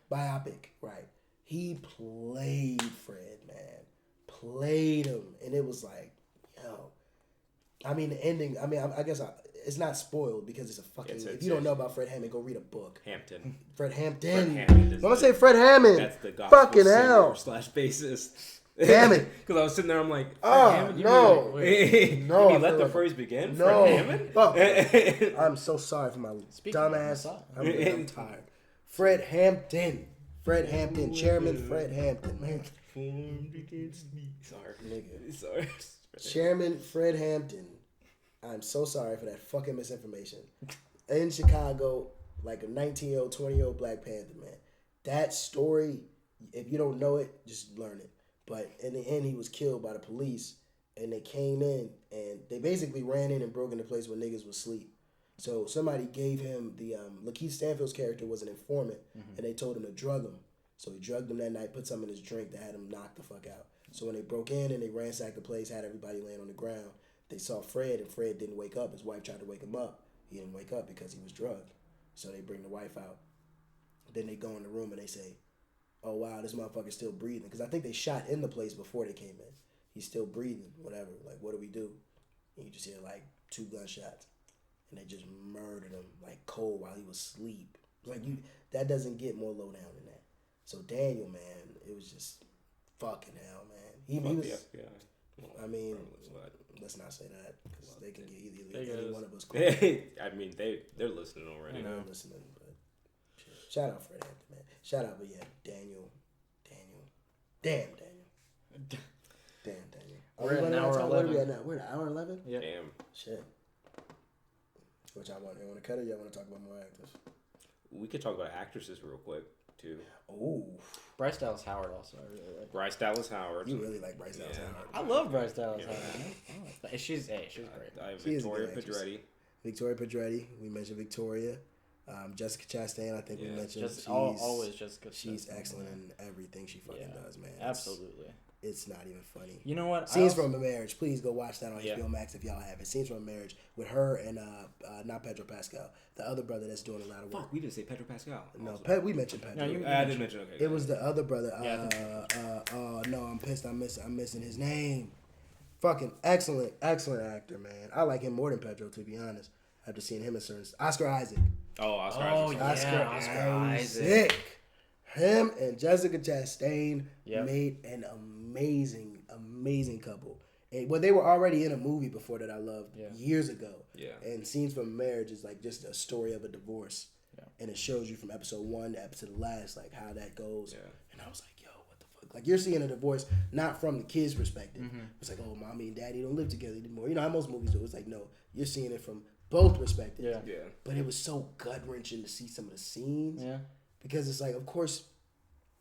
S1: right. He played Fred, man. Played him. And it was like, yo. I mean, the ending, I guess it's not spoiled because it's a fucking... if you don't know about Fred Hammond, go read a book.
S2: Hampton.
S1: Fred Hampton.
S2: Fred Hammond.
S1: I'm going to say Fred Hammond.
S2: That's the gospel
S1: fucking hell.
S2: /bassist.
S1: Damn it.
S2: Because I was sitting there, I'm like, Fred
S1: Oh,
S2: Hammond? You
S1: no.
S2: mean like,
S1: No,
S2: you
S1: I
S2: let
S1: feel
S2: the
S1: like-
S2: phrase begin?
S1: No.
S2: Fred Hammond?
S1: Fuck. I'm so sorry for my dumbass.
S3: of
S1: I'm tired. Fred Hampton. Chairman Fred Hampton, man.
S2: Sorry.
S1: Chairman Fred Hampton. I'm so sorry for that fucking misinformation. In Chicago, like a 19-year-old, 20-year-old Black Panther, man. That story, if you don't know it, just learn it. But in the end, he was killed by the police, and they came in, and they basically ran in and broke into the place where niggas was asleep. So somebody gave him the, Lakeith Stanfield's character was an informant, and they told him to drug him. So he drugged him that night, put something in his drink that had him knocked the fuck out. So when they broke in and they ransacked the place, had everybody laying on the ground, they saw Fred, and Fred didn't wake up. His wife tried to wake him up. He didn't wake up because he was drugged. So they bring the wife out. Then they go in the room and they say, oh, wow, this motherfucker's still breathing. Because I think they shot in the place before they came in. He's still breathing, whatever. Like, what do we do? And you just hear, like, 2 gunshots. And they just murdered him, like, cold while he was asleep. Like, that doesn't get more low down than that. So Daniel, man, it was just fucking hell, man. He was...
S2: Well,
S1: I mean, let's not say that. Because they can get either
S3: guys.
S1: one of us.
S2: I mean, they're listening already.
S1: They're listening, but... Shout out Fred Hampton, man. Shout out, but yeah, Daniel. Damn, Daniel.
S3: We're at an hour 11.
S1: What are we at now? We're at hour 11?
S3: Yeah.
S2: Damn.
S1: Shit. Which I want. You want to cut it? You want to talk about more actors?
S2: We could talk about actresses real quick, too.
S1: Oh.
S3: Bryce Dallas Howard also. I really like.
S2: Bryce Dallas Howard.
S1: You really like Bryce Dallas Howard.
S3: I love Bryce Dallas Howard. She's great.
S2: I have
S1: She is a
S2: Victoria
S1: good actress.
S2: Pedretti.
S1: Victoria Pedretti. We mentioned Victoria. Jessica Chastain, I think we mentioned.
S3: Just always Jessica.
S1: She's excellent in everything she fucking does, man.
S3: Absolutely.
S1: It's not even funny.
S3: You know what?
S1: Scenes from a Marriage. Please go watch that on HBO Max if y'all have it. Scenes from a Marriage with her and not Pedro Pascal, the other brother that's doing a lot of work.
S2: Fuck, we didn't say Pedro Pascal.
S1: No, we mentioned Pedro.
S3: No,
S2: I did mention. Okay.
S1: It was the other brother.
S3: Yeah,
S1: No, I'm pissed. I'm missing his name. Fucking excellent actor, man. I like him more than Pedro, to be honest. After seeing him in certain Oscar Isaac.
S2: Oh, Oscar
S3: yeah.
S2: Isaac.
S3: Oscar Isaac.
S1: Him and Jessica Chastain
S3: Yep.
S1: made an amazing couple. And they were already in a movie before that I loved years ago.
S2: Yeah.
S1: And Scenes from a Marriage is like just a story of a divorce.
S3: Yeah.
S1: And it shows you from episode 1 to episode last, like how that goes.
S2: Yeah.
S1: And I was like, yo, what the fuck? Like you're seeing a divorce not from the kid's perspective. It's like, oh, mommy and daddy don't live together anymore. You know how most movies do. It's like, no, you're seeing it from both perspectives.
S3: Yeah.
S2: Yeah.
S1: But it was so gut wrenching to see some of the scenes.
S3: Yeah.
S1: Because it's like, of course,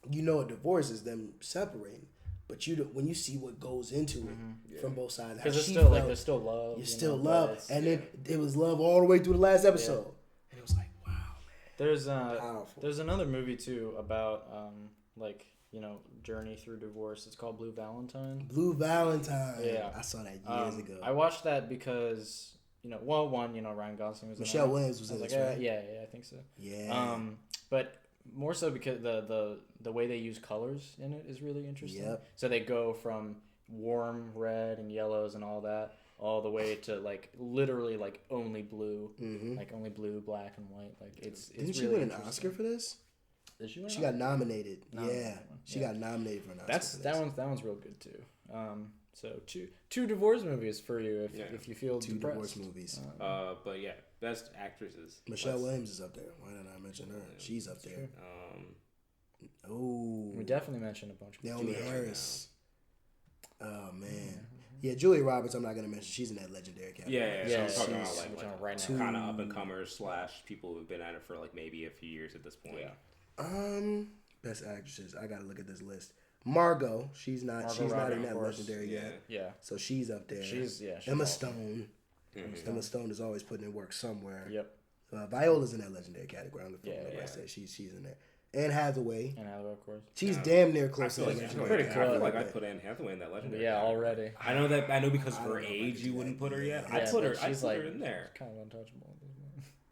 S1: you know, a divorce is them separating, but when you see what goes into it from both sides,
S3: Because there's still love.
S1: You still love, and then it was love all the way through the last episode, and it was like, wow, man. Powerful.
S3: There's another movie too about journey through divorce. It's called Blue Valentine.
S1: Blue Valentine.
S3: Yeah,
S1: I saw that years ago.
S3: I watched that because Ryan Gosling was
S1: Michelle Williams was in it, right?
S3: Yeah, I think so.
S1: Yeah.
S3: But more so because the way they use colors in it is really interesting.
S1: Yep.
S3: So they go from warm red and yellows and all that, all the way to like literally like only blue, like only blue, black, and white. Like it's
S1: Didn't she
S3: really
S1: win an
S3: interesting.
S1: Oscar for this?
S3: Did she win?
S1: She got nominated. She
S3: Yeah.
S1: got nominated for an Oscar.
S3: That one's real good too. So two divorce movies for you if you feel
S1: two
S3: depressed.
S1: divorce movies.
S2: But yeah, best actresses.
S1: Michelle Williams is up there. Why didn't I mention her? She's up there. Oh,
S3: We definitely mentioned a bunch of
S1: Naomi
S3: people.
S1: Harris. Oh man, Yeah, Julia Roberts. I'm not gonna mention. She's in that legendary category.
S2: Yeah. So I'm talking
S3: she's
S2: about like
S3: right now.
S2: kind of up and comers / people who've been at it for like maybe a few years at this point.
S3: Yeah.
S1: Best actresses. I gotta look at this list. Margot. She's not
S3: Robbie,
S1: in that
S3: of course.
S1: legendary yet.
S3: Yeah.
S1: So she's up there.
S3: She's
S1: Emma
S3: awesome.
S1: Stone. Emma Stone is always putting in work somewhere.
S3: Yep.
S1: Viola's in that legendary category. I'm
S3: Yeah.
S1: I said she's in there. Anne Hathaway.
S3: And Hathaway, of course.
S1: She's damn near close to
S2: I
S1: the
S2: feel
S1: legendary.
S3: pretty
S2: I
S3: close.
S2: feel like I'd put Anne Hathaway in that legendary.
S3: Yeah,
S2: category.
S3: already.
S2: I know because of
S1: I don't
S2: her
S1: know if I
S2: age,
S1: could
S2: you
S1: do
S2: wouldn't
S1: that.
S2: put her yet.
S1: Yeah,
S2: I'd put her.
S3: but
S2: I'd
S3: she's
S2: put her
S3: like-
S2: in there
S3: Kind of untouchable.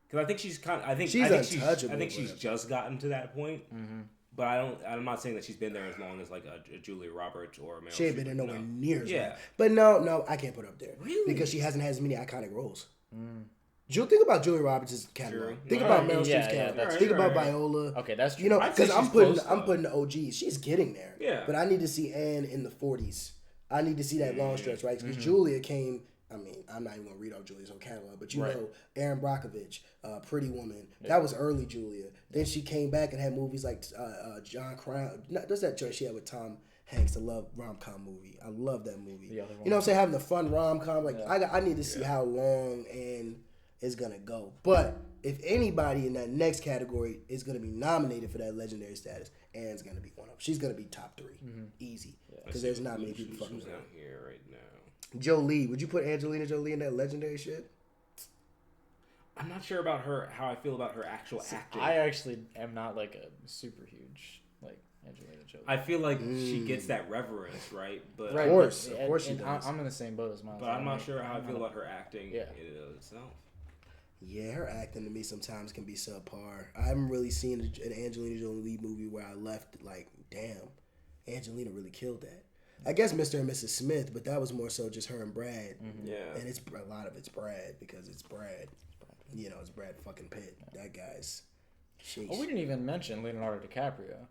S2: because I think she's kind. I think
S1: She's untouchable,
S2: I think she's
S1: but-
S2: just gotten to that point. But I'm not saying that she's been there as long as like a Julia Roberts or a Meryl
S1: She ain't been
S2: Streep,
S1: there nowhere
S2: no.
S1: near as
S2: Yeah.
S1: long. But no, I can't put her up there.
S2: Really?
S1: Because she hasn't had as many iconic roles. Think about Julia Roberts' catalog.
S2: True.
S1: Think
S2: Alright.
S1: about Meryl
S3: Yeah,
S1: Streep's
S3: yeah,
S1: catalog.
S3: that's
S1: Think
S2: true.
S1: about
S2: Alright.
S1: Viola.
S3: Okay, that's true.
S1: You know,
S2: I'd say
S1: because I'm
S2: she's
S1: putting
S2: close,
S1: I'm
S2: though.
S1: putting the OGs. She's getting there.
S2: Yeah.
S1: But I need to see Anne in the 40s. I need to see that long stretch, right? Because Julia came. I mean, I'm not even gonna read off Julia's whole catalog, but you
S3: Right.
S1: know, Erin Brockovich, Pretty Woman. That was early Julia. Then she came back and had movies like John Crown. There's that joint she had with Tom Hanks, the love rom-com movie. I love that movie.
S3: The other
S1: You know what I'm saying? Having the fun rom-com. Like
S3: Yeah.
S1: I need to see how long Anne is gonna go. But if anybody in that next category is gonna be nominated for that legendary status, Anne's gonna be one of them. She's gonna be top 3, easy. Because there's not many people fucking
S2: who's
S1: with her.
S2: out here right now.
S1: Jolie, would you put Angelina Jolie in that legendary shit?
S2: I'm not sure about her. How I feel about her actual acting.
S3: I actually am not like a super huge like Angelina Jolie.
S2: I feel like she gets that reverence, right? But
S3: Right,
S1: course,
S3: but-
S1: of course she
S3: and
S1: does.
S3: I'm in the same boat as Miles.
S2: I'm not sure how I feel about her acting
S3: Yeah.
S2: in and of itself.
S1: Yeah, her acting to me sometimes can be subpar. I haven't really seen an Angelina Jolie movie where I left like, damn, Angelina really killed that. I guess Mr. and Mrs. Smith, but that was more so just her and Brad.
S2: Yeah.
S1: And it's a lot of it's Brad because it's Brad. You know, it's Brad fucking Pitt. That guy's. Sheesh.
S3: Oh, we didn't even mention Leonardo DiCaprio.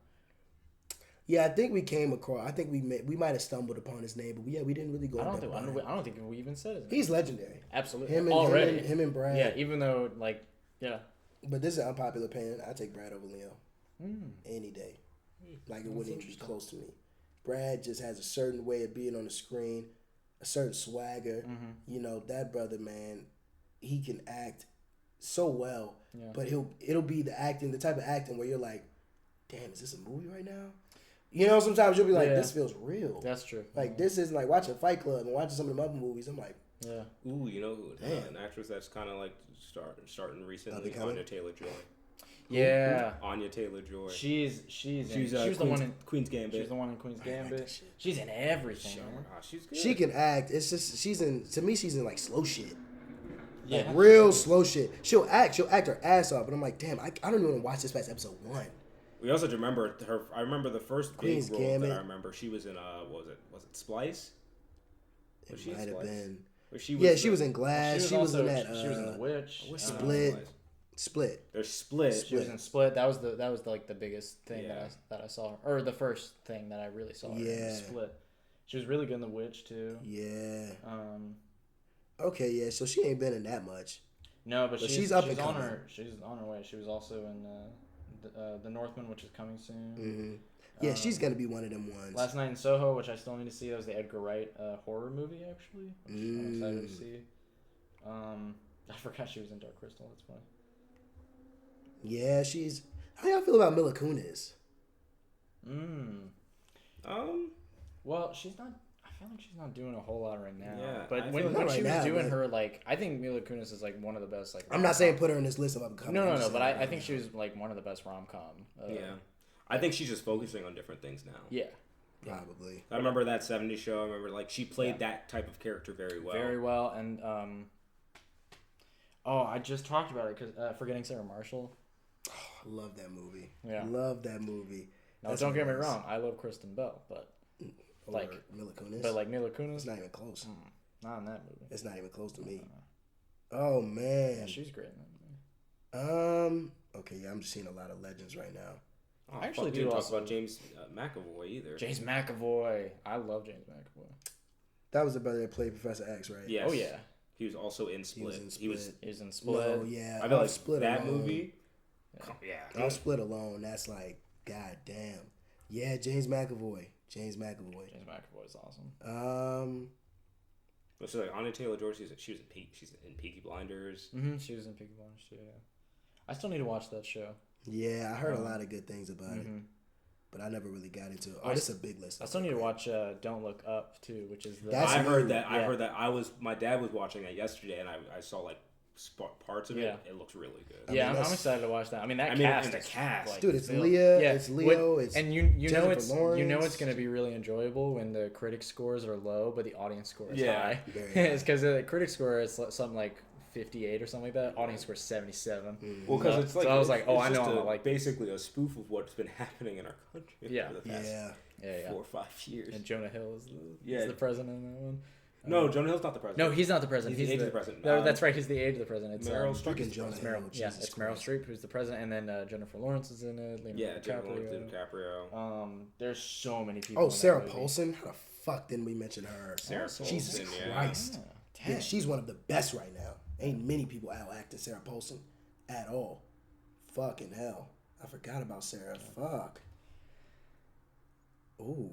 S1: Yeah, I think we came across. I think we might have stumbled upon his name, but we didn't really go.
S3: I
S1: in depth on him.
S3: don't think we even said his name.
S1: He's legendary.
S3: Absolutely.
S1: Him and
S3: Already.
S1: him and Brad.
S3: Yeah, even though like yeah.
S1: But this is an unpopular opinion. I take Brad over Leo any day. Like it wouldn't even be close to me. Brad just has a certain way of being on the screen, a certain swagger. You know, that brother, man, he can act so well.
S3: Yeah.
S1: But it'll be the type of acting where you're like, damn, is this a movie right now? You know, sometimes you'll be like,
S3: Yeah.
S1: this feels real.
S3: That's true.
S1: Like this is like watching Fight Club and watching some of the other movies. I'm like,
S3: Yeah.
S2: Ooh, you know who?
S1: Damn.
S2: An actress that's kind of like starting recently.
S1: Up-and-coming?
S2: Anya Taylor-Joy.
S3: Yeah.
S2: Anya Taylor-Joy.
S3: She was the
S2: Queen's,
S3: one in
S2: Queen's Gambit.
S3: She was the one in Queen's
S1: I like
S3: Gambit.
S1: that shit.
S3: She's in everything.
S2: Sure.
S3: man.
S2: She's good.
S1: she can act. It's just she's in like slow shit. Like
S3: Yeah.
S1: real slow shit. She'll act her ass off, but I'm like, damn, I don't even want to watch this past episode 1.
S2: We also remember her. I remember the first
S1: Queen's
S2: big role
S1: Gambit.
S2: that I remember. She was in was it Splice? Was she
S1: It
S2: in
S1: might have
S2: Splice?
S1: been.
S2: Or she
S1: Yeah, she was in Glass.
S3: She
S1: She was in
S3: also-
S1: that.
S3: She was in The Witch.
S2: What's she in
S1: Split.
S2: Splice?
S1: Split.
S2: They're split.
S3: She was in Split. That was like the biggest thing
S2: Yeah.
S3: that I saw, or the first thing that I really saw. Her in,
S1: Yeah.
S3: was Split. She was really good in The Witch too.
S1: Yeah.
S3: Um,
S1: Okay, yeah. So she ain't been in that much.
S3: no, but
S1: she's up and
S3: on
S1: coming.
S3: her. She's on her way. She was also in the Northman, which is coming soon.
S1: Mm-hmm. Yeah, she's gonna be one of them ones.
S3: Last Night in Soho, which I still need to see. That was the Edgar Wright horror movie, actually, which I'm excited to see. I forgot she was in Dark Crystal. That's funny.
S1: Yeah, she's. How y'all feel about Mila Kunis?
S3: Well, she's not. I feel like she's not doing a whole lot right now.
S2: Yeah,
S3: But
S2: I
S3: when
S2: feel
S1: like-
S3: she
S1: Not
S3: was
S1: right now,
S3: doing
S1: but-
S3: her, like, I think Mila Kunis is like one of the best. Like,
S1: I'm not saying put her in this list of upcoming.
S3: No. But I think she was like one of the best rom com.
S2: Yeah, I think she's just focusing on different things now.
S3: Yeah.
S1: probably.
S2: I remember that '70s show. I remember like she played that type of character very well.
S3: Very well, and oh, I just talked about it because Forgetting Sarah Marshall.
S1: I love that movie.
S3: Yeah.
S1: Love that movie.
S3: Now,
S1: That's
S3: don't get me
S1: hilarious.
S3: wrong, I love Kristen Bell, but
S1: Or
S3: like-
S1: Mila Kunis.
S3: but like Mila Kunis,
S1: it's not even close.
S3: not in that movie.
S1: It's not even close to me. Oh
S3: Yeah,
S1: man.
S3: she's great in that movie.
S1: Okay, yeah, I'm just seeing a lot of legends right now.
S2: Oh,
S3: I actually
S2: fuck, we
S3: do
S2: didn't
S3: also-
S2: talk about James McAvoy either.
S3: James McAvoy. I love James McAvoy.
S1: That was the brother that played Professor X, right?
S2: Yes.
S3: Oh yeah,
S2: He was also in Split.
S1: in
S2: He was.
S1: Split.
S3: he's in Split.
S1: No, yeah.
S2: I feel like
S1: Split
S2: that
S1: alone.
S2: movie. Yeah.
S1: I'll Split alone. That's like, god damn. Yeah, James McAvoy.
S3: James McAvoy is awesome.
S2: So like Anya Taylor-Joy, she was in Peaky Blinders.
S3: She was in Peaky Blinders too. Yeah. I still need to watch that show.
S1: Yeah, I heard a lot of good things about it, but I never really got into it. Oh, it's a big list.
S3: I still need to watch Don't Look Up too, which is the.
S2: I heard that. My dad was watching it yesterday, and I saw like parts of it. It looks really good.
S3: I'm excited to watch that. I mean, cast.
S2: The cast,
S3: like,
S1: dude, it's Leah. Yeah, it's Leo.
S3: And you know it's going to be really enjoyable when the critic scores are low, but the audience score is high. It's because the critic score is something like 58 or something like that. Audience score 77.
S2: Well, because it's like
S3: so I was like, oh, I know,
S2: I'm
S3: like
S2: basically a spoof of what's been happening in our country for the past 4 or 5 years.
S3: And Jonah Hill is the president in that one.
S2: No, Jonah Hill's not the president.
S3: No, he's not the president.
S2: He's the aide of the president.
S3: No, that's right. He's the aide of the president. It's
S2: Meryl Streep.
S1: Fucking Jonah Hill.
S3: It's Meryl Streep who's the president, and then Jennifer Lawrence is in it.
S2: Jennifer DiCaprio.
S3: There's so many people.
S1: Oh, Sarah Paulson. How the fuck didn't we mention her?
S2: Sarah Paulson.
S1: Jesus Christ. Yeah, she's one of the best right now. Ain't many people out acting Sarah Paulson at all. Fucking hell. I forgot about Sarah. Fuck. Ooh.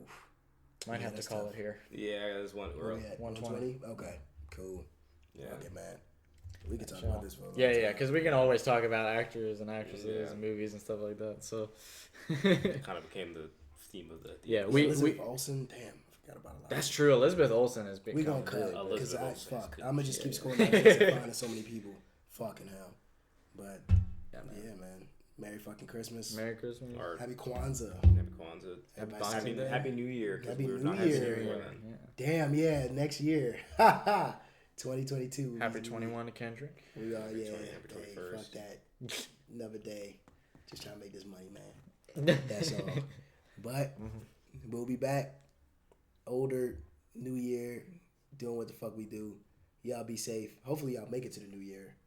S3: Might have to call it here.
S2: Yeah, there's one.
S1: We're at 120? Okay, cool.
S2: Yeah.
S1: Okay, man. We can talk about this for a long
S3: time.
S1: Yeah,
S3: because we can always talk about actors and actresses and movies and stuff like that. So
S2: it kind of became the theme of the.
S1: Elizabeth Olsen. Damn, I forgot about a lot.
S3: That's true. Elizabeth Olsen is big.
S1: We gonna cut because I'm gonna just keep scrolling down and finding so many people. Fucking hell. But yeah, man. Merry fucking Christmas.
S3: Merry Christmas.
S1: Happy Kwanzaa.
S2: Happy New Year.
S1: Happy New Year. Damn, yeah, next year. 2022.
S3: Happy 21 to Kendrick.
S1: We are, yeah. Hey, fuck that. Another day. Just trying to make this money, man. That's all. But we'll be back. Older, New Year, doing what the fuck we do. Y'all be safe. Hopefully y'all make it to the New Year.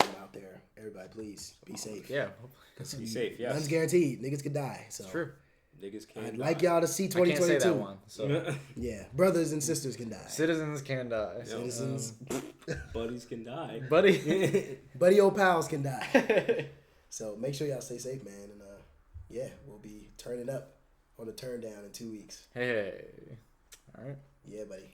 S1: I'm out there. Everybody, please be safe.
S3: Yeah.
S2: Be safe, yes.
S1: None's guaranteed. Niggas could die. So.
S3: It's true.
S2: Niggas can't
S1: I'd like y'all to see 2022.
S3: I can't say that one. So.
S1: Yeah. Brothers and sisters can die.
S3: Citizens can die.
S1: Citizens.
S2: Buddies can die.
S1: Buddy old pals can die. So make sure y'all stay safe, man. And we'll be turning up on the Turndown in 2 weeks.
S3: Hey. All right.
S1: Yeah, buddy.